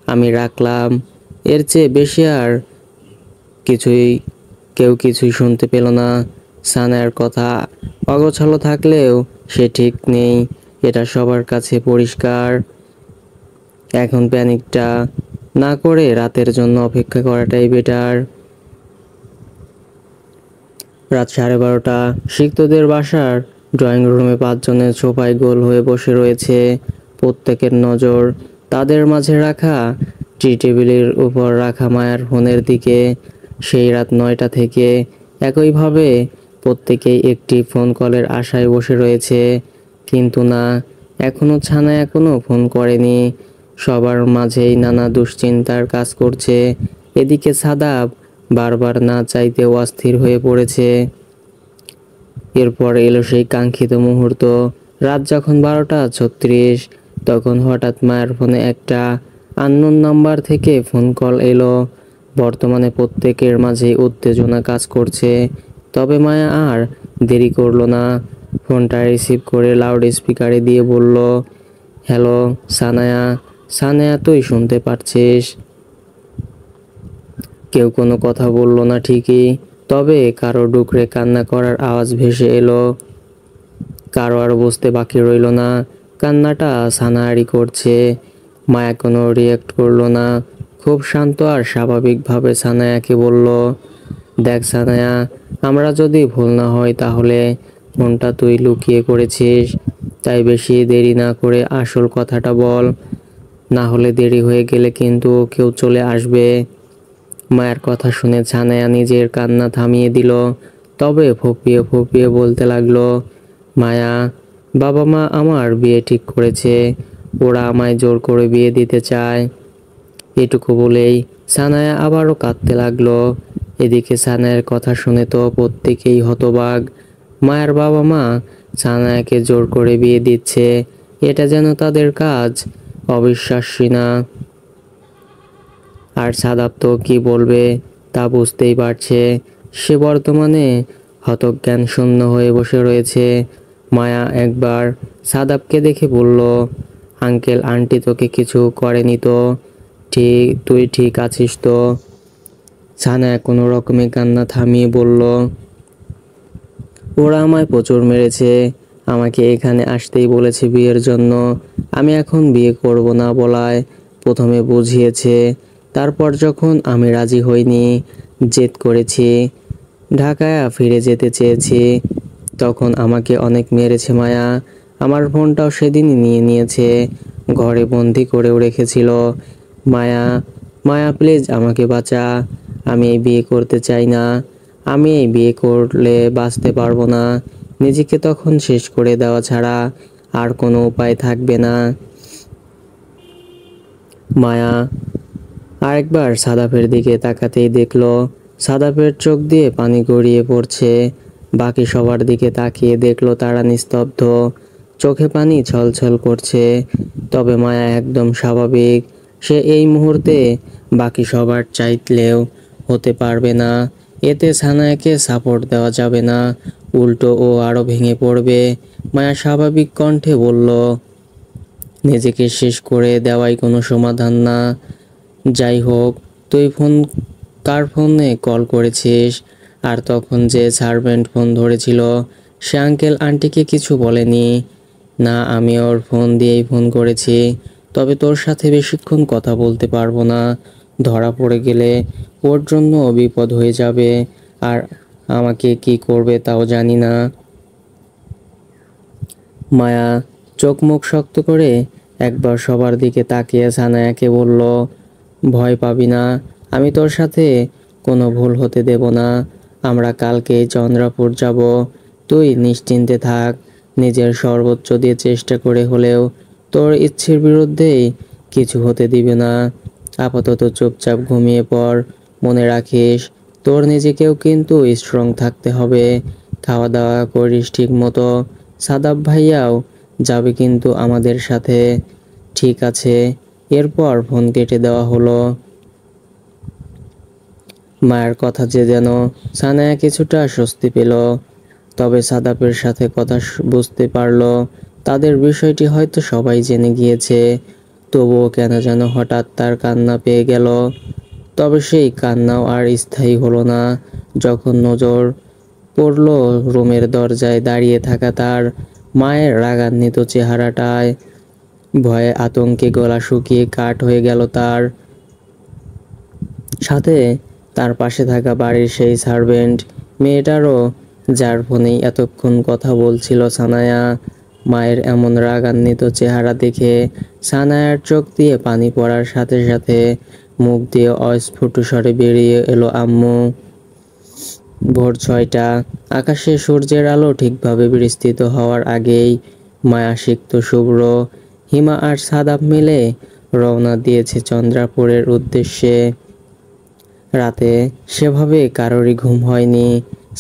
আমি রাখলাম। এর চেয়ে বেশি আর কেউ কিছুই শুনতে পেল না। সানায়ার কথা অগোছালো থাকলেও সে ঠিক নেই, এটা সবার কাছে পরিষ্কার। এখন প্যানিকটা না করে রাতের জন্য অপেক্ষা করাটাই বেটার। রাত 12:30, সিক্তদের বাসার ড্রয়িং রুমে 5 জনের সোফায় গোল হয়ে বসে রয়েছে। প্রত্যেকের নজর তাদের মাঝে রাখা টি টেবিলের উপর রাখা মায়ার ফোনের দিকে। সেই রাত 9টা থেকে একইভাবে প্রত্যেকেই একটি ফোন কলের আশায় বসে রয়েছে। কিন্তু না, সানায়া এখনো ফোন করেনি। সবার মাঝেই নানা দুশ্চিন্তার কাজ করছে। এদিকে সাদাব বারবার না চাইতেও অস্থির হয়ে পড়েছে। এরপর এলো সেই কাঙ্ক্ষিত মুহূর্ত। রাত যখন 12:36, তখন হঠাৎ মায়ের ফোনে একটা আননোন নাম্বার থেকে ফোন কল এলো। বর্তমানে প্রত্যেকের মাঝে উত্তেজনা কাজ করছে। তবে মায়া আর দেরি করলো না। ফোনটা রিসিভ করে লাউড স্পিকারে দিয়ে বলল, হ্যালো সানায়া। সানায়া, তুই শুনতে পারছিস? কেউ কোনো কথা বলল না ঠিকই, তবে কারো ডুকরে কান্না করার আওয়াজ ভেসে এলো। কারো আর বুঝতে বাকি রইল না কান্নাটা সানায়ারই করছে। মায়া কোনো রিয়াক্ট করলো না। খুব শান্ত আর স্বাভাবিকভাবে সানায়াকে বলল, দেখ সানায়া, আমরা যদি ভুল না হয় তাহলে ফোনটা তুই লুকিয়ে করেছিস। তাই বেশি দেরি না করে আসল কথাটা বল, না হলে দেরি হয়ে গেলে কিন্তু কেউ চলে আসবে। মায়ের কথা শুনে সানায়া নিজের কান্না থামিয়ে দিল, তবে ফুপিয়ে ফুপিয়ে বলতে লাগলো, মায়া, বাবা মা আমার বিয়ে ঠিক করেছে, ওরা আমায় জোর করে বিয়ে দিতে চায়। এটুকু বলেই সানায়া আবারও কাঁদতে লাগলো। এদিকে সানায়ার কথা শুনে তো প্রত্যেকেই হতবাক। মায়ের বাবা মা সানায়াকে জোর করে বিয়ে দিচ্ছে, এটা যেন তাদের কাজ অবিশ্বাস্য না। আর সাদাব তো কি বলবে তা বুঝতেই পারছে। সে বর্তমানে হতজ্ঞান শূন্য হয়ে বসে রয়েছে। মায়া একবার সাদাবকে দেখে বলল, আঙ্কেল আন্টি তোকে কিছু করেনি তো? তুই ঠিক আছিস তো? সানায়া কোনো রকমে কান্না থামিয়ে বলল, ওরা আমায় প্রচুর মেরেছে, আমাকে এখানে আসতেই বলেছে বিয়ের জন্য। আমি এখন বিয়ে করব না বলায় প্রথমে বুঝিয়েছে, তারপর যখন আমি রাজি হইনি, জেদ করেছি, ঢাকায় ফিরে যেতে চেয়েছি, তখন আমাকে অনেক মেরেছে মায়া। আমার ফোনটাও সেদিনই নিয়ে নিয়েছে, ঘরে বন্দি করেও রেখেছিল। মায়া, মায়া প্লিজ আমাকে বাঁচা। আমি এই বিয়ে করতে চাই না। আমি এই বিয়ে করলে বাঁচতে পারবো না। নিজেকে তখন শেষ করে দেওয়া ছাড়া আর কোনো উপায় থাকবে না। মায়া আরেকবার সাদাফের দিকে তাকাতেই দেখলো সাদাফের চোখ দিয়ে পানি গড়িয়ে পড়ছে। বাকি সবার দিকে তাকিয়ে দেখলো তারা নিস্তব্ধ, চোখে পানি ছলছল করছে। তবে মায়া একদম স্বাভাবিক। সে এই মুহূর্তে বাকি সবার চাইলেও হতে পারবে না। এতে সানায়াকে সাপোর্ট দেওয়া যাবে না, উল্টো ও আরো ভেঙে পড়বে। মায়া স্বাভাবিক কণ্ঠে বলল, নিজেকে শেষ করে দেওয়াই কোনো সমাধান না। যাই হোক, তুই কার ফোনে কল করেছিস? আর তখন যে সার্ভেন্ট ফোন ধরেছিল সে আঙ্কেল আন্টিকে কিছু বলেনি? না, আমি ওর ফোন দিয়েই ফোন করেছি। তবে তোর সাথে বেশিক্ষণ কথা বলতে পারবো না। ধরা পড়ে গেলে ওর জন্য বিপদ হয়ে যাবে, আর আমাকে কি করবে তাও জানি না। মায়া চোখ মুখ শক্ত করে একবার সবার দিকে তাকিয়ে সানায়াকে বলল, ভয় পাবি না, আমি তোর সাথে কোনো ভুল হতে দেব না। আমরা কালকেই চন্দ্রাপুর যাব। তুই নিশ্চিন্তে থাক। নিজের সর্বোচ্চ দিয়ে চেষ্টা করে হলেও তোর ইচ্ছের বিরুদ্ধেই কিছু হতে দিবে না। আপাতত চুপচাপ ঘুমিয়ে পড়। মনে রাখিস, তোর নিজেকেও কিন্তু স্ট্রং থাকতে হবে। খাওয়া দাওয়া করিস ঠিক মতো। সাদাব ভাইয়াও যাবে কিন্তু আমাদের সাথে। ঠিক আছে। এরপর ফোন কেটে দেওয়া হলো। মায়ের কথা যে যেন সানায়া কিছুটা স্বস্তি পেল। তবে সাদাপের সাথে কথা বুঝতে পারল তাদের বিষয়টি হয়তো সবাই জেনে গিয়েছে। তবুও কেন যেন হঠাৎ তার কান্না পেয়ে গেল। তবে সেই কান্নাও আর স্থায়ী হলো না যখন নজর পড়ল রুমের দরজায় দাঁড়িয়ে থাকা তার মায়ের রাগান্বিত চেহারাটায়। ভয়ে আতঙ্কে গলা শুকিয়ে কাঠ হয়ে গেল তার। সাথে তার পাশে থাকা বাড়ির সেই সার্ভেন্ট মেয়েটারও, যার ফোনেই এতক্ষণ কথা বলছিল সানায়া। মায়ের এমন রাগান্বিত চেহারা দেখে সানায়ার চোখ দিয়ে পানি পড়ার সাথে সাথে মুখ দিয়ে অস্ফুট স্বরে বেরিয়ে এলো, আম্মু। ভোর 6টা। আকাশে সূর্যের আলো ঠিকভাবে বিস্তৃত হওয়ার আগেই মায়া, সিক্ত, শুভ্র, হিমা আর সাদাব মিলে রওনা দিয়েছে চন্দ্রাপুরের উদ্দেশ্যে। রাতে সেভাবে কারোরই ঘুম হয়নি।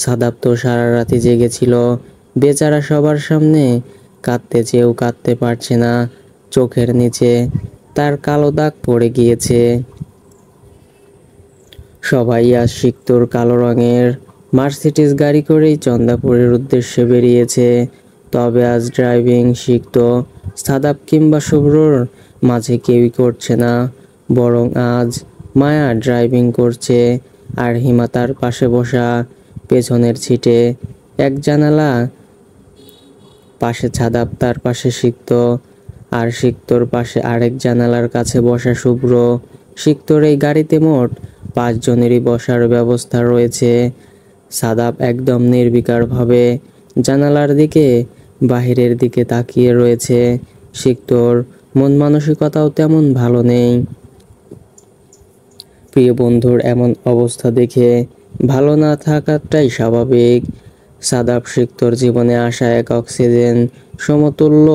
সাদাব তো সারা রাতি জেগেছিল। বেচারা সবার সামনে কাঁদতে চেয়েও কাঁদতে পারছে না। চোখের নিচে তার কালো দাগ পড়ে গিয়েছে। সবাই আজ সিক্তর কালো রঙের মার্সিডিজ গাড়ি করেই চন্দ্রাপুরের উদ্দেশ্যে বেরিয়েছে। তবে আজ ড্রাইভিং সিক্ত, সাদাব কিংবা শুভ্রর মাঝে কেউই করছে না। বরং আজ মায়া ড্রাইভিং করছে আর হিমা তার পাশে বসা পেছনের সিটে। এক জানালা পাশে সাদাব, তার পাশে সিক্ত, আর সিক্তর পাশে আরেক জানালার কাছে বসা শুভ্র। সিক্তর এই গাড়িতে মোট 5 জনেরই বসার ব্যবস্থা রয়েছে। সাদাব একদম নির্বিকারভাবে জানালার দিকে, বাহিরের দিকে তাকিয়ে রয়েছে। সিক্তর মন মানসিকতাও তেমন ভালো নেই। প্রিয় বন্ধুর এমন অবস্থা দেখে ভালো না থাকাটাই স্বাভাবিক। সাদাব সিক্তর জীবনে আসা এক অক্সিজেন সমতুল্য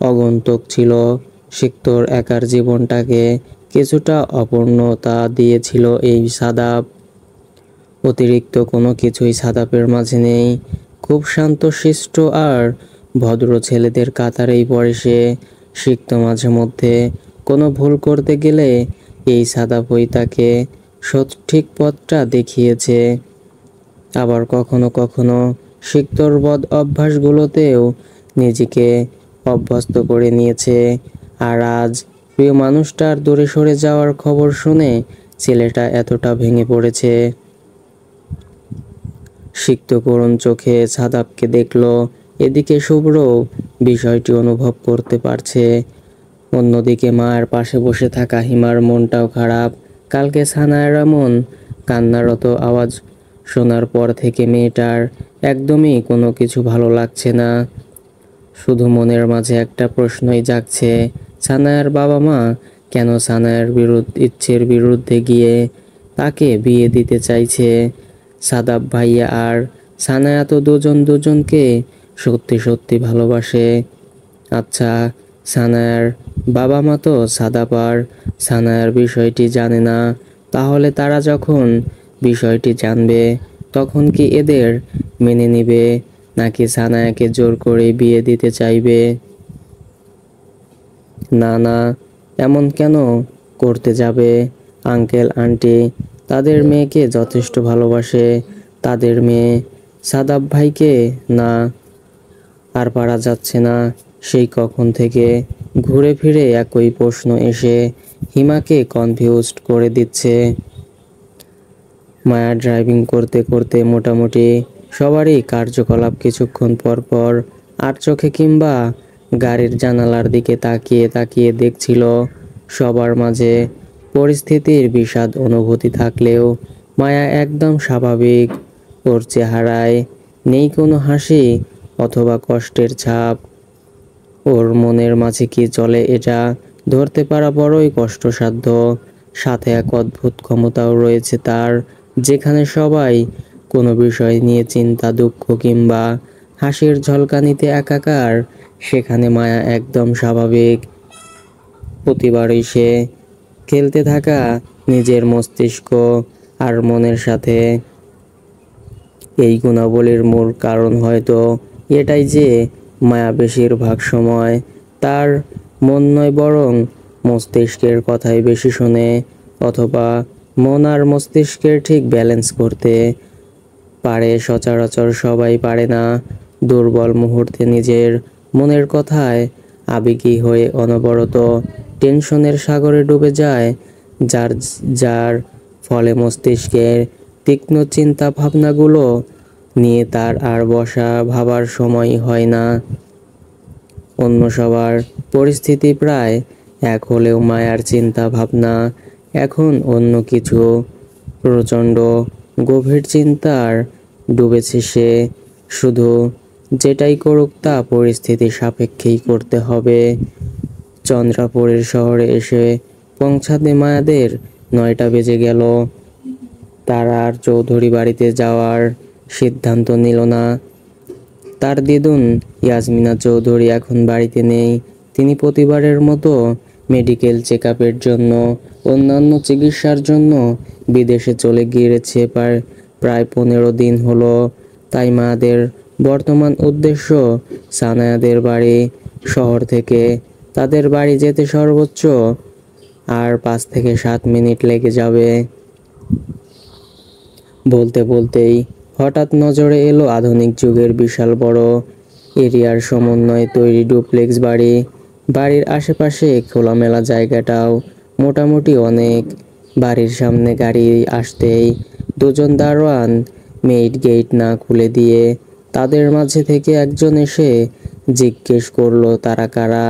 আগন্তুক ছিল। সিক্তর একার জীবনটাকে কিছুটা অপূর্ণতা দিয়েছিল এই সাদাব। অতিরিক্ত কোনো কিছুই সাদাবের মাঝে নেই। খুব শান্তশিষ্ট আর ভদ্র ছেলেদের কাতারেই পড়ে সে। সিক্ত মাঝে মধ্যে কোনো ভুল করতে গেলে এই সাদাবই তাকে সঠিক পথটা দেখিয়েছে। আবার কখনো কখনো সিক্তর বদ অভ্যাসগুলোতেও নিজেকে অভ্যস্ত করে নিয়েছে। আর আজ প্রিয় মানুষটার দূরে সরে যাওয়ার খবর শুনে ছেলেটা এতটা ভেঙে পড়েছে। সিক্ত করুণ চোখে সাদাবকে দেখলো। এদিকে শুভ্র বিষয়টি অনুভব করতে পারছে। অন্যদিকে মায়ের পাশে বসে থাকা হিমার মনটাও খারাপ। কালকে সানায়ার এমন কান্নারত আওয়াজ শোনার পর থেকে মেয়েটার একদমই কোনো কিছু ভালো লাগছে না। শুধু মনের মাঝে একটা প্রশ্নই জাগছে, সানায়ার বাবা মা কেন সানায়ার ইচ্ছের বিরুদ্ধে গিয়ে তাকে বিয়ে দিতে চাইছে? সাদাব ভাইয়া আর সানায়া তো দুজন দুজনকে সত্যি সত্যি ভালোবাসে। আচ্ছা, সানায়ার বাবা মা তো সাদাপার, সানায়ার বিষয়টি জানে না। তাহলে তারা যখন বিষয়টি জানবে তখন কি এদের মেনে নিবে, নাকি সানায়াকে জোর করে বিয়ে দিতে চাইবে? না না, এমন কেন করতে যাবে? আঙ্কেল আন্টি তাদের মেয়েকে যথেষ্ট ভালোবাসে। তাদের মেয়ে সাদাব ভাইকে না আর পারা যাচ্ছে না। সেই কখন থেকে ঘুরে ফিরে একই প্রশ্ন এসে হিমাকে কনফিউজড করে দিচ্ছে। মায়া ড্রাইভিং করতে করতে মোটামুটি সবারই কার্যকলাপ কিছুক্ষণ পর পর আর চোখে কিংবা গাড়ির জানালার দিকে তাকিয়ে তাকিয়ে দেখছিল। সবার মাঝে পরিস্থিতির বিষাদ অনুভূতি থাকলেও মায়া একদম স্বাভাবিক। ওর চেহারায় নেই কোনো হাসি অথবা কষ্টের ছাপ। ওর মনের মাঝে কি চলে এটা ধরতে পারা বড়ই কষ্টসাধ্য। সাথে এক অদ্ভুত ক্ষমতাও রয়েছে তার, যেখানে সবাই কোনো বিষয় নিয়ে চিন্তা, দুঃখ কিংবা হাসির ঝলকানিতে একাকার, সেখানে মায়া একদম স্বাভাবিক। প্রতিবারই সে খেলতে থাকা নিজের মস্তিষ্ক আর মনের সাথে। এই গুণাবলীর মূল কারণ হয়তো এটাই যে মায়া বেশিরভাগ সময় তার মন নয় বরং মস্তিষ্কের কথাই বেশি শোনে, অথবা মন আর মস্তিষ্কের ঠিক ব্যালেন্স করতে পারে সচরাচর সবাই পারে না। দুর্বল মুহূর্তে নিজের মনের কথায় আবেগী হয়ে অনবরত টেনশনের সাগরে ডুবে যায়, যার যার ফলে মস্তিষ্কের তীক্ষ্ণ চিন্তা ভাবনাগুলো নিয়ে তার আর বসা ভাবার সময় হয় না। অন্য সবার পরিস্থিতি প্রায় এক হলেও মায়ার চিন্তা ভাবনা এখন অন্য কিছু। প্রচণ্ড গভীর চিন্তার ডুবেছে সে। শুধু যেটাই করুক তা পরিস্থিতি সাপেক্ষেই করতে হবে। চন্দ্রাপুরের শহরে এসে পৌঁছাতে মায়াদের 9টা বেজে গেল। তারা আর চৌধুরী বাড়িতে যাওয়ার সিদ্ধান্ত নিল না। তার দিদুন ইয়াসমিনা চৌধুরী এখন বাড়িতে নেই। তিনি প্রতিবারের মতো মেডিকেল চেকআপের জন্য, অন্যান্য চিকিৎসার জন্য বিদেশে চলে গিয়েছে। প্রায় 15 দিন হলো। তাই মাদের বর্তমান উদ্দেশ্য সানায়াদের বাড়ি। শহর থেকে তাদের বাড়ি যেতে সর্বোচ্চ আর 5 থেকে 7 মিনিট লেগে যাবে। বলতে বলতেই হঠাৎ নজরে এলো আধুনিক যুগের বিশাল বড় এরিয়ার সমন্বয়ে তৈরি ডুপ্লেক্স বাড়ি। বাড়ির আশেপাশে খোলামেলা জায়গাটাও মোটামুটি অনেক। বাড়ির সামনে গাড়ি আসতেই দুজন দারোয়ান মেইড গেট না খুলে দিয়ে তাদের মাঝে থেকে একজন এসে জিজ্ঞেস করলো তারা কারা।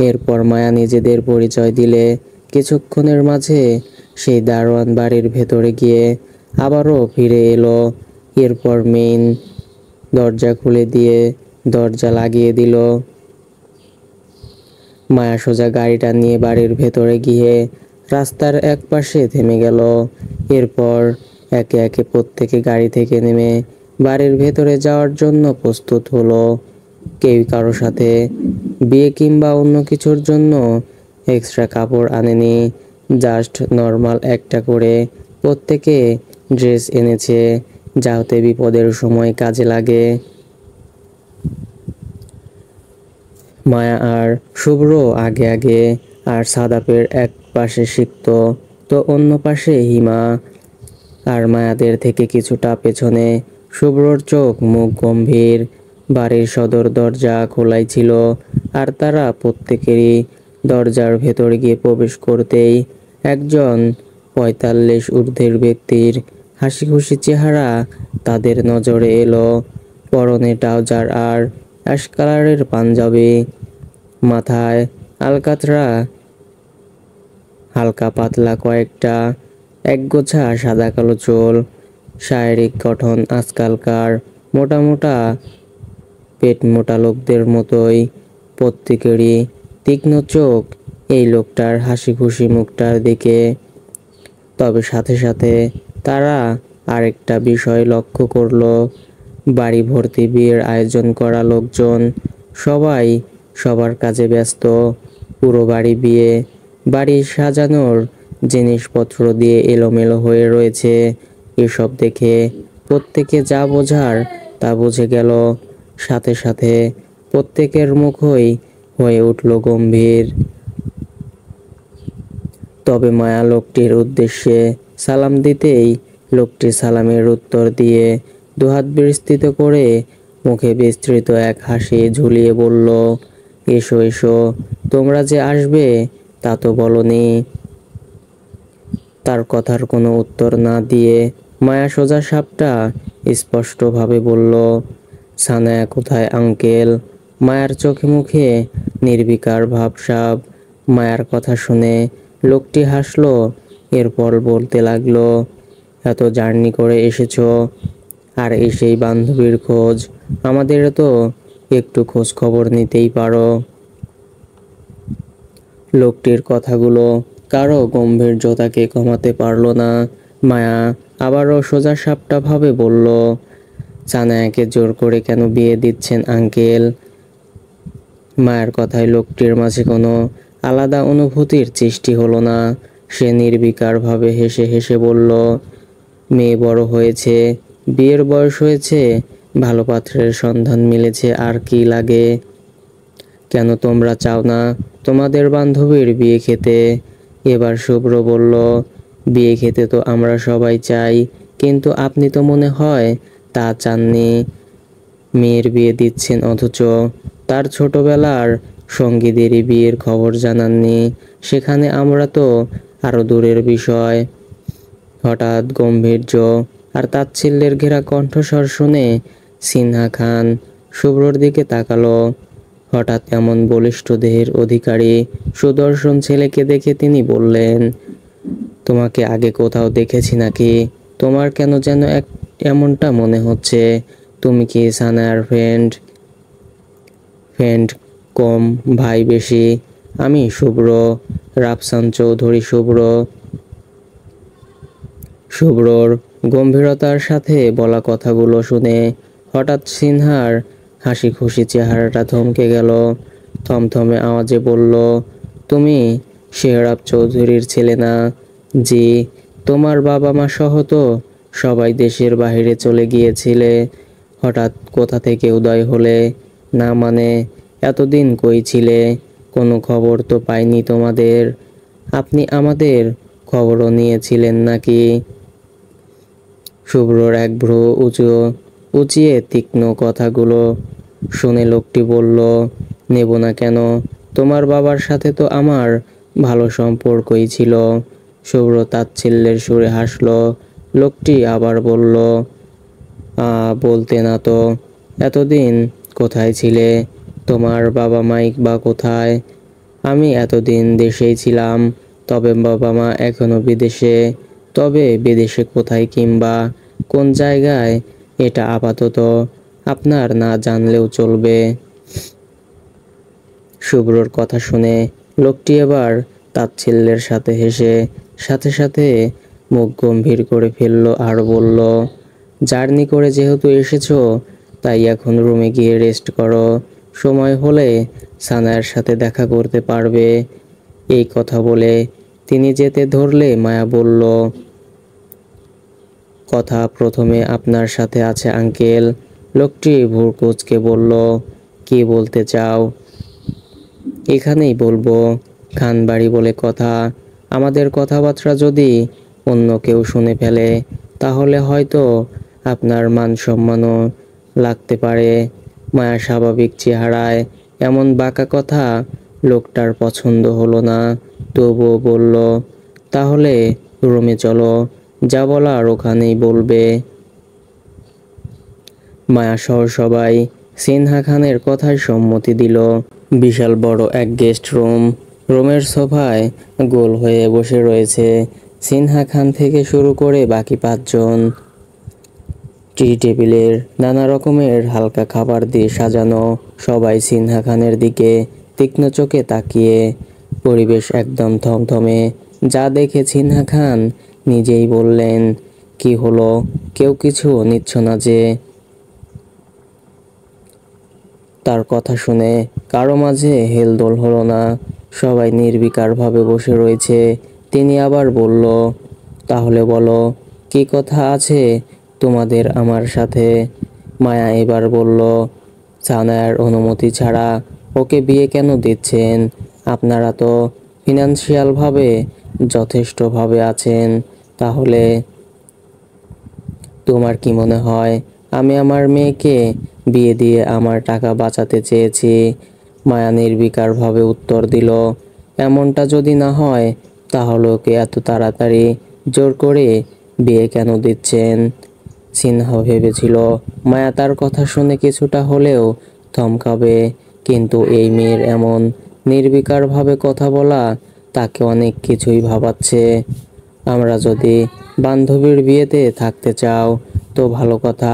এরপর মায়া নিজেদের পরিচয় দিলে কিছুক্ষণের মাঝে সেই দারোয়ান বাড়ির ভেতরে গিয়ে আবারও ফিরে এলো। এরপর মেইন দরজা খুলে দিয়ে দরজা লাগিয়ে দিল। মায়া সোজা গাড়িটা নিয়ে বাড়ির ভেতরে গিয়ে রাস্তার এক পাশে থেমে গেল। এরপর একে একে প্রত্যেকে গাড়ি থেকে নেমে বাড়ির ভেতরে যাওয়ার জন্য প্রস্তুত হলো। কেউ কারো সাথে বিয়ে কিংবা অন্য কিছুর জন্য এক্সট্রা কাপড় আনেনি, জাস্ট নর্মাল একটা করে প্রত্যেকে ড্রেস এনেছে, যাতে বিপদের সময় কাজে লাগে। মায়া আর শুভ্র আগে আগে, আর সাদাপের এক পাশে সিক্ত, তো অন্য পাশে হিমা। আর মায়াদের থেকে কিছুটা পেছনে শুভ্রর চোখ মুখ গম্ভীর। বাড়ির সদর দরজা খোলাই ছিল, আর তারা প্রত্যেকেরই দরজার ভেতর গিয়ে প্রবেশ করতেই একজন 45 ঊর্ধ্বের ব্যক্তির হাসি খুশি চেহারা তাদের নজরে এলো। পরনে ট্রাউজার আর অ্যাশ কালারের পাঞ্জাবি, মাথায় আলকাতরা, হালকা পাতলা কয়েকটা একগোছা সাদা কালো চুল, শারীরিক গঠন আজকালকার মোটা মোটা পেট মোটা লোকদের মতোই। প্রত্যেকেরই তীক্ষ্ণ চোখ এই লোকটার হাসি খুশি মুখটার দিকে। তবে সাথে সাথে তারা আরেকটা বিষয় লক্ষ্য করলো, বাড়ি ভর্তি বিয়ের আয়োজন করা লোকজন সবাই সবার কাজে ব্যস্ত। পুরো বাড়ি বিয়ে বাড়ি সাজানোর জিনিসপত্র দিয়ে এলোমেলো হয়ে রয়েছে। এসব দেখে প্রত্যেকে যা বোঝার তা বুঝে গেল। সাথে সাথে প্রত্যেকের মুখই হয়ে উঠল গম্ভীর। তবে মায়া লোকটির উদ্দেশ্যে সালাম দিতেই লোকটি সালামের উত্তর দিয়ে দুহাত বিস্তৃত করে মুখে বিস্তৃত এক হাসি ঝুলিয়ে বলল, এসো এসো, তোমরা যে আসবে তা তো বলনি। তার কথার কোনো উত্তর না দিয়ে মায়া সোজা সাপটা স্পষ্টভাবে বলল, সানায়া কোথায় আঙ্কেল? মায়ার চোখে মুখে নির্বিকার ভাবসাব। মায়ার কথা শুনে লোকটি হাসলো, এরপর বলতে লাগলো, এত জার্নি করে এসেছো আর এসেই বান্ধবীর খোঁজ, আমাদের তো একটু খোঁজ খবর নিতেই পারো। লোকটির কথাগুলো কারো গম্ভীর্যতাকে কমাতে পারল না। মায়া আবারও সোজা সাপটা ভাবে বলল, সানায়াকে জোর করে কেন বিয়ে দিচ্ছেন আঙ্কেল? মায়ের কথায় লোকটির মাঝে কোনো আলাদা অনুভূতির সৃষ্টি হলো না। সে নির্বিকারভাবে হেসে হেসে বলল, মেয়ে বড় হয়েছে, বিয়ের বয়স হয়েছে, ভালো পাত্রের সন্ধান মিলেছে, আর কি লাগে? কেন তোমরা চাও না তোমাদের বান্ধবীর বিয়ে খেতে? এবার শুভ্র বলল, বিয়ে খেতে তো আমরা সবাই চাই, কিন্তু আপনি তো মনে হয় তা চাননি। মেয়ের বিয়ে দিচ্ছেন অথচ তার ছোটবেলার সঙ্গীদেরই বিয়ের খবর জানাননি। সেখানে আমরা তো আরো দূরের বিষয়। হঠাৎ গাম্ভীর্য আর তাচ্ছিল্যের ঘেরা কণ্ঠস্বর শুনে সিনহা খান শুভ্রর দিকে তাকালো। হঠাৎ এমন বলিষ্ঠ দেহের অধিকারী সুদর্শন ছেলেকে দেখে তিনি বললেন, তোমাকে আগে কোথাও দেখেছি নাকি? তোমার কেন যেন এমনটা মনে হচ্ছে। তুমি কি সানায়ার ফ্রেন্ড? ফ্রেন্ড কম, ভাই বেশি। আমি শুভ্র, রাফসান চৌধুরী শুভ্র। শুভ্রর গম্ভীরতার সাথে বলা কথাগুলো শুনে হঠাৎ সিনহার হাসি খুশি চেহারাটা থমকে গেল। থমথমে আওয়াজে বলল, তুমি শেহরাব চৌধুরীর ছেলে না? জি। তোমার বাবা মা সহ তো সবাই দেশের বাইরে চলে গিয়েছিলে, হঠাৎ কোথা থেকে উদয় হলে? না মানে এতদিন কই ছিলে? কোনো খবর তো পাইনি তোমাদের। আপনি আমাদের খবরও নিয়েছিলেন নাকি? শুভ্রর এক ভ্রু উঁচিয়ে তীক্ষ্ণ কথাগুলো শুনে লোকটি বলল, নেব না কেন? তোমার বাবার সাথে তো আমার ভালো সম্পর্কই ছিল। শুভ্র তাচ্ছিল্যের সুরে হাসল। লোকটি আবার বলল, বলতে না তো। এতদিন কোথায় ছিলে? তোমার বাবা মাই বা কোথায়? আমি এতদিন দেশেই ছিলাম, তবে বাবা মা এখনো বিদেশে। তবে বিদেশে কোথায় কিংবা কোন জায়গায় এটা আপাতত আপনার না জানলেও চলবে। শুভ্রর কথা শুনে লোকটি এবার তাচ্ছিল্যের সাথে হেসে সাথে সাথে মুখ গম্ভীর করে ফেলল আর বলল, জার্নি করে যেহেতু এসেছো তাই এখন রুমে গিয়ে রেস্ট করো, সময় হলে সানায়ার সাথে দেখা করতে পারবে। এই কথা বলে তিনি যেতে ধরলে মায়া বলল, কথা প্রথমে আপনার সাথে আছে আঙ্কেল। লোকটি ভ্রু কুঁচকে বলল, কি বলতে চাও? এখানেই বলবো, খানবাড়ি বলে কথা। আমাদের কথাবার্তা যদি অন্য কেউ শুনে ফেলে তাহলে হয়তো আপনার মান সম্মানও লাগতে পারে। মায়া স্বাভাবিক চেহারায় এমন বাঁকা কথা লোকটার পছন্দ হলো না, তবুও বলল, তাহলে রুমে চলো, যা বলার ওখানেই বলবে। মায়া সহ সবাই সিনহা খানের কথায় সম্মতি দিল। বিশাল বড় এক গেস্ট রুম। রুমের সোফায় গোল হয়ে বসে রয়েছে সিনহা খান থেকে শুরু করে বাকি 5 জন। টি টেবিলের নানা রকমের হালকা খাবার দিয়ে সাজানো। সবাই সিনহা খানের দিকে তীক্ষ্ণ চোখে তাকিয়ে। পরিবেশ একদম থমথমে। যা দেখে সিনহা খান নিজেই বললেন, কি হলো, কেউ কিছু নিচ্ছ না যে? তার কথা শুনে কারো মাঝে হেলদোল হলো না। সবাই নির্বিকারভাবে বসে রয়েছে। তিনি আবার বলল, তাহলে বলো, কি কথা আছে তোমাদের আমার সাথে? মায়া এবার বলল, সানায়ার অনুমতি ছাড়া ওকে বিয়ে কেন দিচ্ছেন? আপনারা তো ফিনান্সিয়ালভাবে যথেষ্টভাবে আছেন। তাহলে তোমার কি মনে হয় আমি আমার মেয়েকে বিয়ে দিয়ে আমার টাকা বাঁচাতে চেয়েছি? মায়া নির্বিকারভাবে উত্তর দিল, এমনটা যদি না হয় তাহলে ওকে এত তাড়াতাড়ি জোর করে বিয়ে কেন দিচ্ছেন? সিনহা ভেবেছিল মায়া তার কথা শুনে কিছুটা হলেও থমকাবে, কিন্তু এই মেয়ের এমন নির্বিকারভাবে কথা বলা তাকে অনেক কিছুই ভাবাচ্ছে। আমরা যদি বান্ধবীর বিয়েতে থাকতে চাও তো ভালো কথা,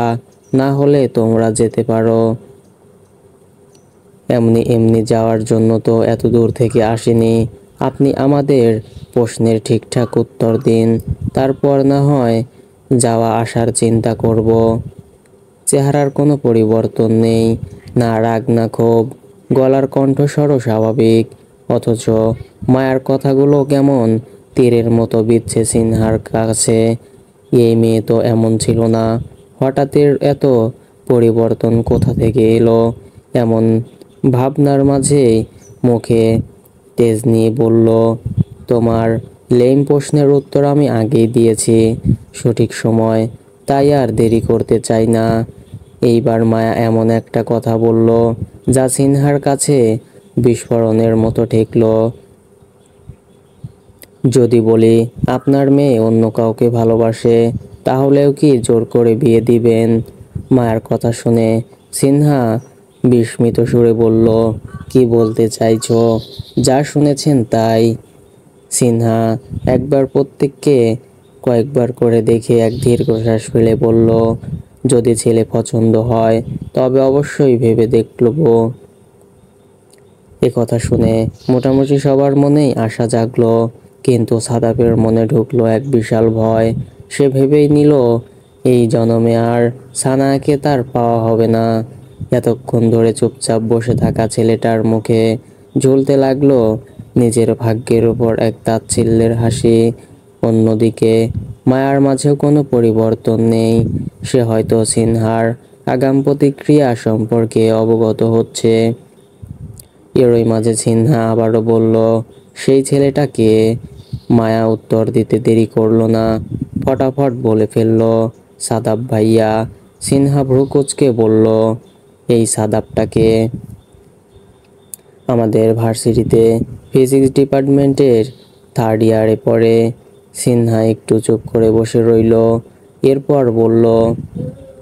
না হলে তোমরা যেতে পারো। এমনি এমনি যাওয়ার জন্য তো এত দূর থেকে আসেনি। আপনি আমাদের প্রশ্নের ঠিকঠাক উত্তর দিন, তারপর না হয় যাওয়া আসার চিন্তা করব। চেহারার কোনো পরিবর্তন নেই, না রাগ না ক্ষোভ, গলার কণ্ঠস্বরও স্বাভাবিক, অথচ মায়ার কথাগুলো কেমন তীরের মতো বিঁধছে সিনহার কাছে। এই মেয়ে তো এমন ছিল না, হঠাৎ এত পরিবর্তন কোথা থেকে এলো? এমন ভাবনার মাঝেই মুখে তেজ নিয়ে বলল, তোমার লেম প্রশ্নের উত্তর আমি আগেই দিয়েছি সঠিক সময়, তাই আর দেরি করতে চাই না। এইবার মায়া এমন একটা কথা বলল যা সিনহার কাছে বিস্ফোরণের মতো ঠেকল। যদি বলি আপনার মেয়ে অন্য কাউকে ভালোবাসে, তাহলেও কি জোর করে বিয়ে দিবেন? মায়ের কথা শুনে সিনহা বিস্মিত সুরে বলল, কি বলতে চাইছো? যা শুনেছেন তাই। সিনহা একবার প্রত্যেককে কয়েকবার করে দেখে এক দীর্ঘশ্বাস ফেলে বলল, যদি ছেলে পছন্দ হয় তবে অবশ্যই ভেবে দেখব। কথা শুনে মোটামুটি সবার মনেই আশা জাগলো, কিন্তু সাদাপের মনে ঢুকলো এক বিশাল ভয়। সে ভেবেই নিল এই জন্মে আর সানায়াকে তার পাওয়া হবে না। এতক্ষণ ধরে চুপচাপ বসে থাকা ছেলেটার মুখে ঝুলতে লাগলো নিজের ভাগ্যের উপর এক তাচ্ছিল্যের হাসি। অন্যদিকে মায়ার মাঝেও কোনো পরিবর্তন নেই। সে হয়তো সিনহার আগাম প্রতিক্রিয়া সম্পর্কে অবগত হচ্ছে। এরই মাঝে সিনহা আবারও বলল, সেই ছেলেটা কে? মায়া উত্তর দিতে দেরি করলো না, ফটাফট বলে ফেলল, সাদাব ভাইয়া। সিনহা ভ্রু কুঁচকে বলল, এই সাদাবটাকে? আমাদের ভার্সিটিতে ফিজিক্স ডিপার্টমেন্টের থার্ড ইয়ারে পড়ে। সিনহা একটু চুপ করে বসে রইল, এরপর বলল,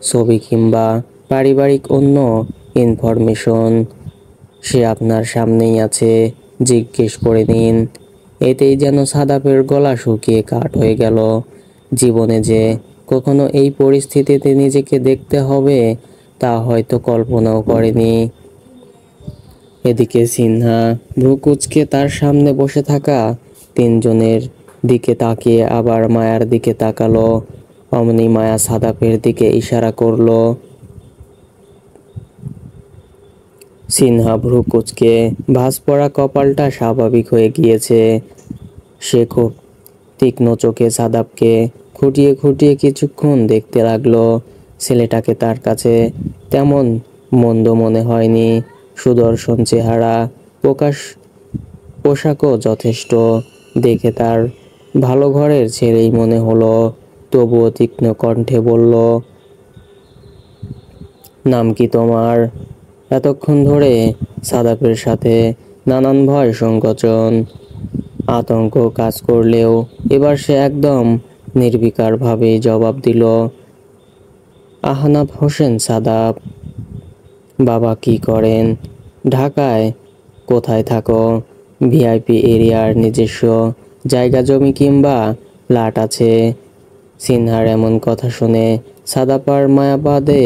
ছবি কিংবা পারিবারিক অন্য ইনফরমেশন সে আপনার সামনেই আছে, জিজ্ঞেস করে নিন। এতেই যেন সাদাপের গলা শুকিয়ে কাঠ হয়ে গেল। জীবনে যে কখনো এই পরিস্থিতিতে নিজেকে দেখতে হবে তা হয়তো কল্পনাও করেনি। এদিকে সিনহা ভ্রু কুঁচকে তার সামনে বসে থাকা তিনজনের দিকে তাকিয়ে আবার মায়ার দিকে তাকালো। অমনি মায়া সাদাপের দিকে ইশারা করলো। সিনহা ভ্রু কুঁচকে ভাঁজ পড়া কপালটা স্বাভাবিক হয়ে গিয়েছে। সে খুব তীক্ষ্ণ চোখে সাদাবকে খুঁটিয়ে খুঁটিয়ে কিছুক্ষণ দেখতে লাগলো। ছেলেটাকে তার কাছে তেমন মন্দ মনে হয়নি। সুদর্শন চেহারা, পোশাকও যথেষ্ট, দেখে তার ভালো ঘরের ছেলেই মনে হলো। তবুও তীক্ষ্ণ কণ্ঠে বলল, নাম কি তোমার? এতক্ষণ ধরে সাদাপের সাথে নানান ভয় সংকোচন আতঙ্ক কাজ করলেও এবার সে একদম নির্বিকারভাবেই জবাব দিল, আহনাফ হোসেন সাদাব। বাবা কি করেন? ঢাকায়। কোথায় থাকো? ভিআইপি এরিয়ার নিজস্ব জায়গা জমি কিংবা ফ্ল্যাট আছে? সিনহার এমন কথা শুনে সাদাপ আর মায়াবাদে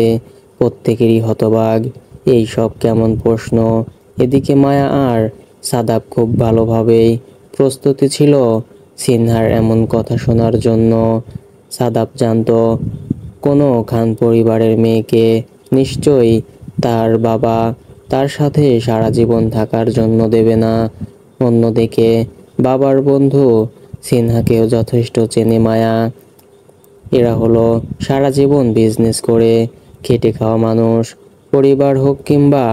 প্রত্যেকেরই হতবাক। এই সব কেমন প্রশ্ন? এদিকে মায়া আর সাদাব খুব ভালোভাবেই প্রস্তুতি ছিল সিনহার এমন কথা শোনার জন্য। সাদাব জানতো কোনো খান পরিবারের মেয়েকে নিশ্চয়ই তার বাবা তার সাথে সারা জীবন থাকার জন্য দেবে না। অন্যদিকে বাবার বন্ধু সিনহাকেও যথেষ্ট চেনে মায়া। এরা হলো সারা জীবন বিজনেস করে খেটে খাওয়া মানুষ। পরিবার হোক কিংবা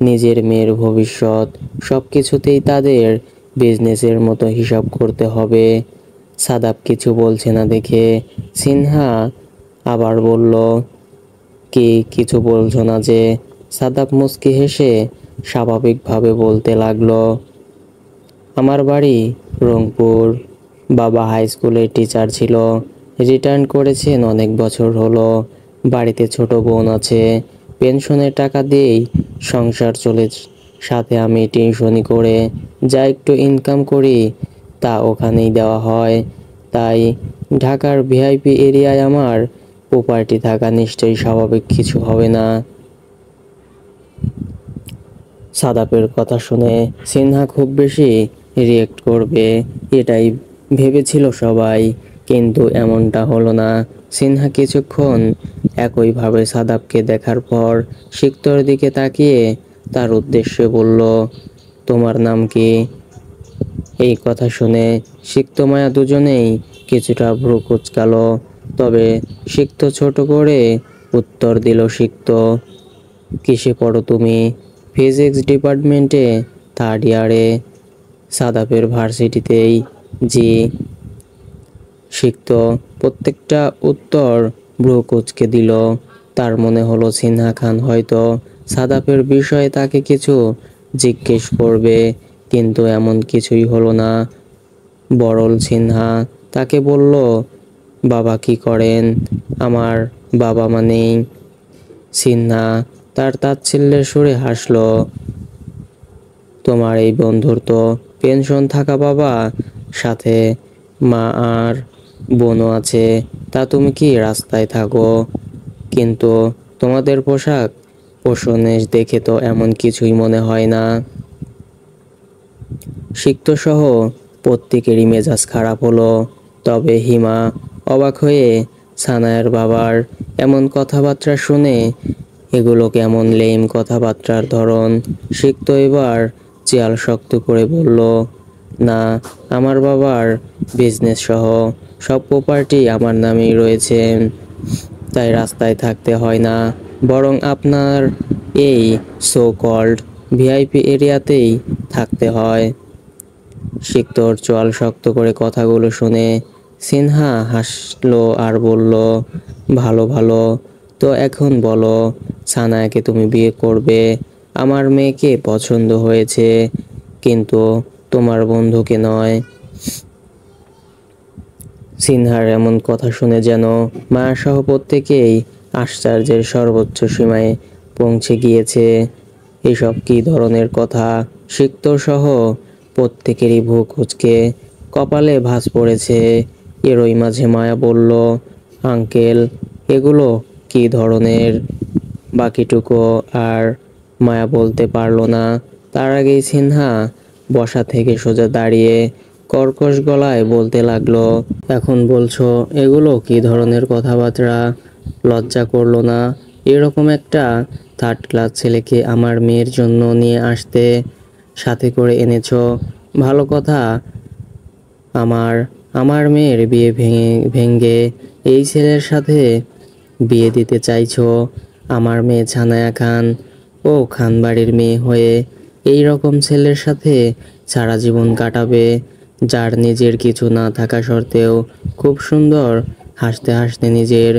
নিজের মেয়ের ভবিষ্যৎ, সব কিছুতেই তাদের বিজনেসের মতো হিসাব করতে হবে। সাদাব কিছু বলছে না দেখে সিনহা আবার বলল, কি কিছু বলছো না যে? সাদাব মুচকি হেসে স্বাভাবিকভাবে বলতে লাগলো, আমার বাড়ি রংপুর। বাবা হাই স্কুলের টিচার ছিল, রিটায়ার করেছেন অনেক বছর হলো। বাড়িতে ছোট বোন আছে, পেনশনের টাকা দিয়েই সংসার চলে। সাথে আমি টিউশনি করে যা একটু ইনকাম করি তা ওখানেই দেওয়া হয়। তাই ঢাকার ভিআইপি এরিয়ায় আমার প্রপার্টি থাকা নিশ্চয়ই স্বাভাবিক কিছু হবে না। সাদাপের কথা শুনে সিনহা খুব বেশি রিয়েক্ট করবে এটাই ভেবেছিল সবাই, কিন্তু এমনটা হলো না। সিনহা কিছুক্ষণ একইভাবে সাদাবকে দেখার পর সিক্তর দিকে তাকিয়ে তার উদ্দেশ্যে বলল, তোমার নাম কি? এই কথা শুনে সিক্ত মায়া দুজনেই কিছুটা ভ্রু কুঁচকালো। তবে সিক্ত ছোট করে উত্তর দিল, সিক্ত, কিসে পড়ো তুমি? ফিজিক্স ডিপার্টমেন্টে, থার্ড ইয়ারে। সাদাপের ভার্সিটিতেই। জি। সিক্ত প্রত্যেকটা উত্তর ভ্রু কুঁচকে দিল। তার মনে হলো সিনহা খান হয়তো সাদাপের বিষয়ে তাকে কিছু জিজ্ঞেস করবে, কিন্তু এমন কিছুই হলো না। বরল সিনহা তাকে বলল, বাবা কি করেন? আমার বাবা মানেই। সিনহা তার তাচ্ছিল্যের সুরে হাসল, তোমার এই বন্ধুর তো পেনশন থাকা বাবা, সাথে মা আর বোনও আছে। তা তুমি কি রাস্তায় থাকো? কিন্তু তোমাদের পোশাক পোষণেশ দেখে তো এমন কিছুই মনে হয় না। সিক্ত সহ প্রত্যেকেরই মেজাজ খারাপ হলো। তবে হিমা অবাক হয়ে সানায়ার বাবার এমন কথাবার্তা শুনে, এগুলো কেমন লেম কথাবার্তার ধরন। সিক্ত এবার চেয়াল শক্ত করে বলল, না, আমার বাবার বিজনেস সহ সব প্রপার্টি আমার নামেই রয়েছে, তাই রাস্তায় থাকতে হয় না। বরং আপনার এই সো কল্ড ভিআইপি এরিয়াতেই থাকতে হয়। সিক্তর চোয়াল শক্ত করে কথাগুলো শুনে সিনহা হাসলো আর বলল, ভালো ভালো, তো এখন বলো, সানায়াকে তুমি বিয়ে করবে? আমার মেয়েকে পছন্দ হয়েছে, কিন্তু তোমার বন্ধুকে নয়। সিনহার এমন কথা শুনে যেন মায়াসহ প্রত্যেকেই আশ্চর্যের সর্বোচ্চ সীমায় পৌঁছে গিয়েছে। এসব কী ধরনের কথা? সিক্ত সহ প্রত্যেকেরই ভ্রু কুঁচকে কপালে ভাঁজ পড়েছে। এরই মাঝে মায়া বলল, আঙ্কেল, এগুলো কী ধরনের? বাকিটুকু আর মায়া বলতে পারল না। তার আগেই সিনহা বসা থেকে সোজা দাঁড়িয়ে কর্কশ গলায় বলতে লাগলো, এখন বলছো এগুলো কী ধরনের কথাবার্তা? লজ্জা করলো না এরকম একটা থার্ড ক্লাস ছেলেকে আমার মেয়ের জন্য নিয়ে আসতে? সাথে করে এনেছো, ভালো কথা। আমার আমার মেয়ের বিয়ে ভেঙে এই ছেলের সাথে বিয়ে দিতে চাইছো? আমার মেয়ে ছানায়া খান, ও খানবাড়ির মেয়ে হয়ে এই রকম ছেলের সাথে সারা জীবন কাটাবে, যার নিজের কিছু না থাকা সত্ত্বেও খুব সুন্দর হাসতে হাসতে নিজের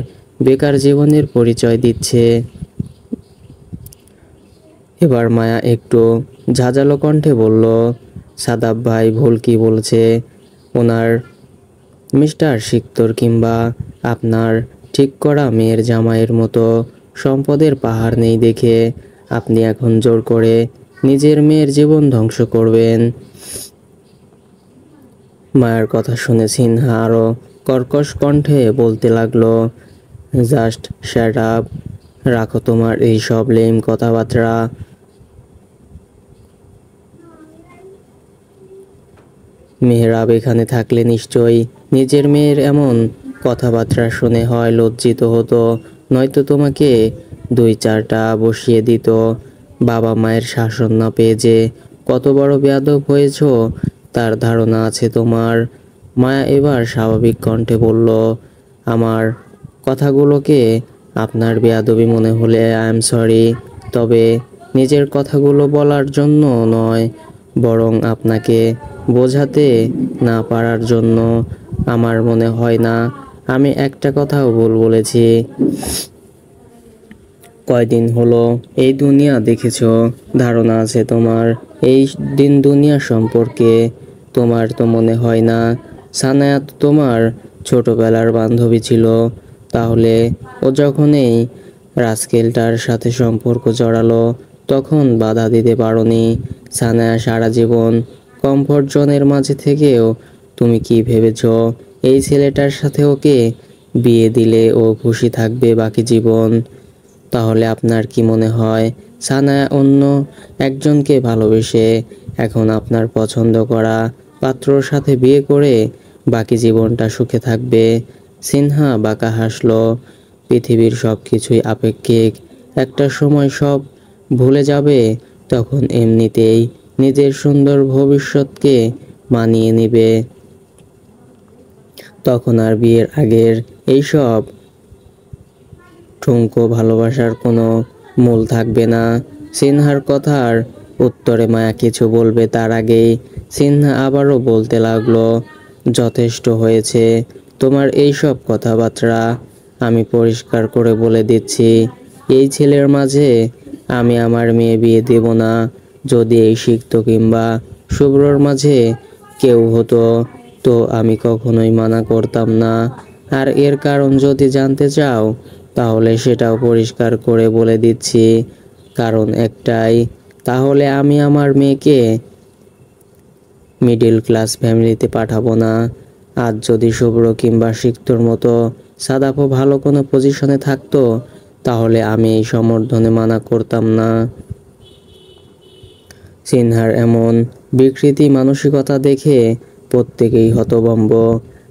বেকার জীবনের পরিচয় দিচ্ছে। এবার মায়া একটু ঝাঁঝালো কণ্ঠে বলল, সাদাব ভাই ভুল কি বলছে? ওনার মিস্টার সিক্তর কিংবা আপনার ঠিক করা মেয়ের জামাইয়ের মতো সম্পদের পাহাড় নেই দেখে আপনি এখন জোর করে নিজের মেয়ের জীবন ধ্বংস করবেন। মায়ের কথা শুনে সিনহা আরও কর্কশ কণ্ঠে বলতে লাগলো, জাস্ট শ্যাট আপ, রাখো তোমার এই সব লেম কথাবার্তা। মেহরাব এখানে থাকলে নিশ্চয়ই নিজের মেয়ের এমন কথাবার্তা শুনে হয় লজ্জিত হতো, নয়তো তোমাকে দুই চারটা বসিয়ে দিত। বাবা মায়ের শাসন না পেয়ে যে কত বড় বেয়াদব হয়েছ তার ধারণা আছে তোমার। মায়া এবার স্বাভাবিক কণ্ঠে বলল, আমার কথাগুলোকে আপনার বেয়াদবি মনে হলে আই এম সরি, তবে নিজের কথাগুলো বলার জন্য নয়, বরং আপনাকে বোঝাতে না পারার জন্য। আমার মনে হয় না আমি একটা কথাও ভুল বলেছি। কয়দিন হলো এই দুনিয়া দেখেছো, ধারণা আছে তোমার এই দিন দুনিয়া সম্পর্কে। তোমার তো মনে হয় না সানায়া তো তোমার ছোটবেলার বান্ধবী ছিল, তাহলে ও যখন এই রাস্কেলটার সাথে সম্পর্ক জড়ালো তখন বাধা দিতে পারোনি। সানায়া সারা জীবন কমফোর্ট জোনের মাঝে থেকেও তুমি কি ভেবেছো এই ছেলেটার সাথে ওকে বিয়ে দিলে ও খুশি থাকবে বাকি জীবন? তাহলে আপনার কি মনে হয় সানায়া অন্য একজনকে ভালোবেসে এখন আপনার পছন্দ করা পাত্রর সাথে বিয়ে করে বাকি জীবনটা সুখে থাকবে? সিনহা বাঁকা হাসলো। পৃথিবীর সব কিছুই আপেক্ষিক, একটা সময় সব ভুলে যাবে, তখন এমনিতেই নিজের সুন্দর ভবিষ্যৎকে মানিয়ে নেবে। তখন আর বিয়ের আগের এইসব ঠুনকো ভালোবাসার কোনো মূল থাকবে না। সিনহার কথার উত্তরে মায়া কিছু বলবে তার আগেই সিনহা আবারও বলতে লাগলো, যথেষ্ট হয়েছে তোমার এইসব কথাবার্তা। আমি পরিষ্কার করে বলে দিচ্ছি, এই ছেলের মাঝে আমি আমার মেয়ে বিয়ে দেব না। যদি এই সিক্ত কিংবা শুভ্রর মাঝে কেউ হতো তো আমি কখনোই মানা করতাম না। আর এর কারণ যদি জানতে চাও তাহলে সেটাও পরিষ্কার করে বলে দিচ্ছি, কারণ একটাই, তাহলে আমি আমার মেয়েকে মিডল ক্লাস ফ্যামিলিতে পাঠাবো না। আজ যদি শুভ্র কিংবা সিক্তর মতো সাদাপো ভালো কোনো পজিশনে থাকতো তাহলে আমি এই সমর্থনে মানা করতাম না। সিনহার এমন বিকৃতি মানসিকতা দেখে প্রত্যেকেই হতভম্ব।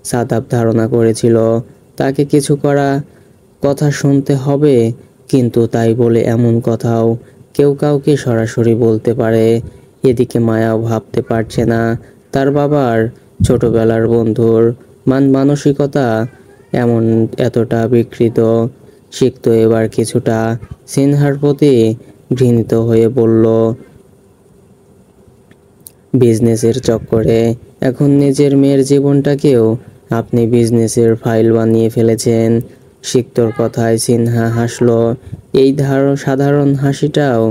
সাদাব ধারণা করেছিল তাকে কিছু করা কথা শুনতে হবে, কিন্তু তাই বলে এমন কথাও কেউ কাউকে সরাসরি বলতে পারে। এদিকে মায়াও ভাবতে পারছে না তার বাবার ছোটবেলার বন্ধুর মানসিকতা এমন এতটা বিকৃত। সিক্ত এবার কিছুটা সিনহার প্রতি ঘৃণিত হয়ে বলল, বিজনেসের চক্করে এখন নিজের মেয়ের জীবনটাকেও আপনি বিজনেসের ফাইল বানিয়ে ফেলেছেন। সিক্তর কথায় সিনহা হাসলো। এই সাধারণ হাসিটাও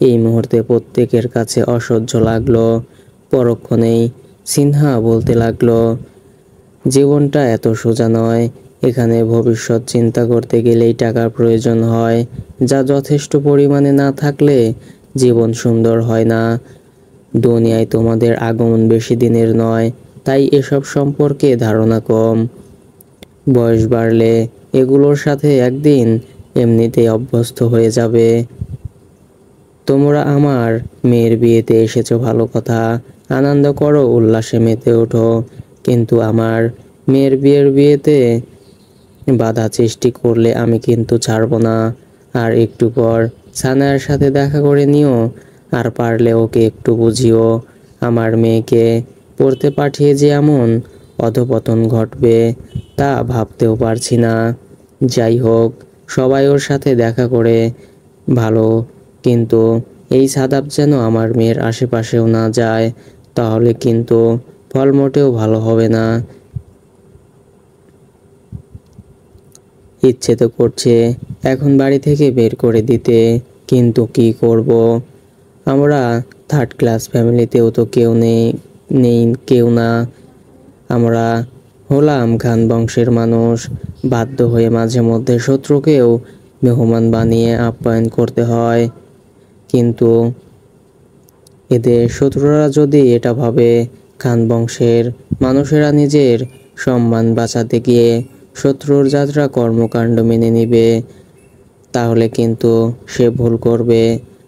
এই মুহূর্তে প্রত্যেকের কাছে অসহ্য লাগলো। পরক্ষণেই সিনহা বলতে লাগলো, জীবনটা এত সোজা নয়, এখানে ভবিষ্যৎ চিন্তা করতে গেলেই টাকার প্রয়োজন হয়, যা যথেষ্ট পরিমাণে না থাকলে জীবন সুন্দর হয় না। দুনিয়ায় তোমাদের আগমন বেশি দিনের নয়, তাই এসব সম্পর্কে ধারণা কম। বয়স বাড়লে এগুলোর সাথে একদিন এমনিতেই অভ্যস্ত হয়ে যাবে। তোমরা আমার মেয়ের বিয়েতে এসেছো ভালো কথা, আনন্দ করো, উল্লাসে মেতে ওঠো, কিন্তু আমার মেয়ের বিয়েতে বাধা সৃষ্টি করলে আমি কিন্তু ছাড়বো না। আর একটু পর সানায়ার সাথে দেখা করে নিও, আর পারলে ওকে একটু বুঝিও আমার মেয়েকে পড়তে পাঠিয়ে যে এমন অধপতন ঘটবে তা ভাবতেও পারছি না। যাই হোক, সবাই ওর সাথে দেখা করে ভালো, কিন্তু এই সাদাব যেন আমার মেয়ের আশেপাশেও না যায়, তাহলে কিন্তু ফল মোটেও ভালো হবে না। ইচ্ছে তো করছে এখন বাড়ি থেকে বের করে দিতে, কিন্তু কি করব, আমরা থার্ড ক্লাস ফ্যামিলিতেও তো কেউ নেই কেউ না। আমরা হলাম খান বংশের মানুষ, বাধ্য হয়ে মাঝে মধ্যে শত্রুকেও মেহমান বানিয়ে আপ্যায়ন করতে হয়। কিন্তু এদের শত্রুরা যদি এটা ভাবে খান বংশের মানুষেরা নিজের সম্মান বাঁচাতে গিয়ে শত্রুর যাত্রা কর্মকাণ্ড মেনে নিবে, তাহলে কিন্তু সে ভুল করবে।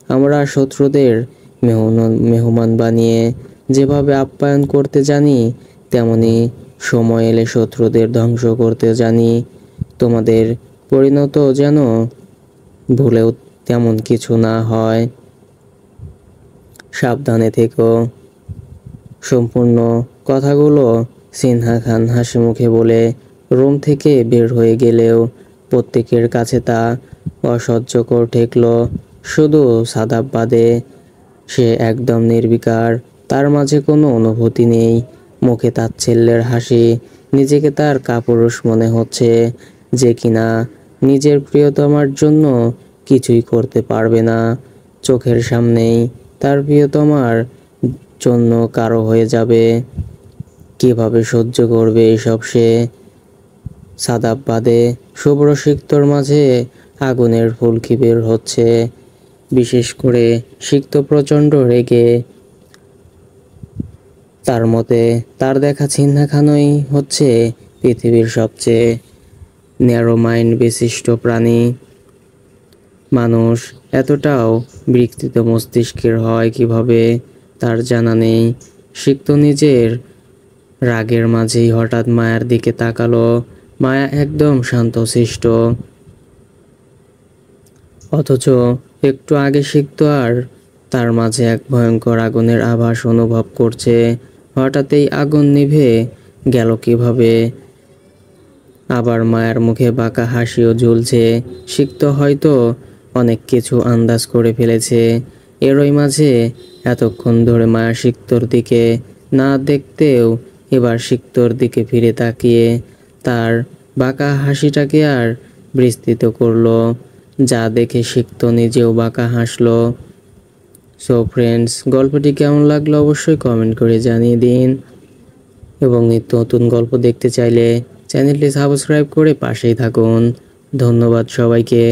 আমরা শত্রুদের মেহমান বানিয়ে যেভাবে আপ্যায়ন করতে জানি, তেমনি সময় এলে শত্রুদের ধ্বংস করতে জানি। তোমাদের পরিণত যেন ভুলেও তেমন কিছু না হয়। সাবধানে থেকো। সম্পূর্ণ কথাগুলো সিনহা খান হাসি মুখে বলে রুম থেকে বের হয়ে গেলেও প্রত্যেকের কাছে তা অসহ্যকর ঠেকল, শুধু সাদাব বাদে। সে একদম নির্বিকার, তার মাঝে কোনো অনুভূতি নেই, মুখে তাচ্ছিল্যের হাসি। নিজেকে তার কাপুরুষ মনে হচ্ছে, যে কিনা নিজের প্রিয়তমার জন্য কিছুই করতে পারবে না। চোখের সামনেই তার প্রিয়তমার জন্য কারো হয়ে যাবে, কিভাবে সহ্য করবে এসব সে? সাদাব বাদে শুভ্র সিক্তর মাঝে আগুনের ফুলকি বের হচ্ছে, বিশেষ করে সিক্ত প্রচণ্ড রেগে। তার মতে তার দেখা সিনহা খানই হচ্ছে পৃথিবীর সবচেয়ে ন্যারো মাইন্ড বিশিষ্ট প্রাণী। মানুষ এতটাও বিকৃত মস্তিষ্কের হয় কিভাবে তার জানা নেই। সিক্ত নিজের রাগের মাঝেই হঠাৎ মায়ার দিকে তাকালো। মায়া একদম শান্তশিষ্ট, অথচ একটু আগে সিক্ত আর তার মাঝে এক ভয়ঙ্কর আগুনের আভাস অনুভব করছে। হঠাৎ এই আগুন নিভে গেল কিভাবে? আবার মায়ার মুখে বাঁকা হাসিও ঝুলছে। সিক্ত হয়তো অনেক কিছু আন্দাজ করে ফেলেছে। এরই মাঝে এতক্ষণ ধরে মায়া সিক্তর দিকে না দেখতেও এবার সিক্তর দিকে ফিরে তাকিয়ে তার বাঁকা হাসিটাকে আর বিস্তৃত করলো, যা দেখে সিক্ত নিজেও বাঁকা হাসলো। সো ফ্রেন্ডস, গল্পটি কেমন লাগলো অবশ্যই কমেন্ট করে জানিয়ে দিন, এবং নিত্য নতুন গল্প দেখতে চাইলে চ্যানেলটি সাবস্ক্রাইব করে পাশেই থাকুন। ধন্যবাদ সবাইকে।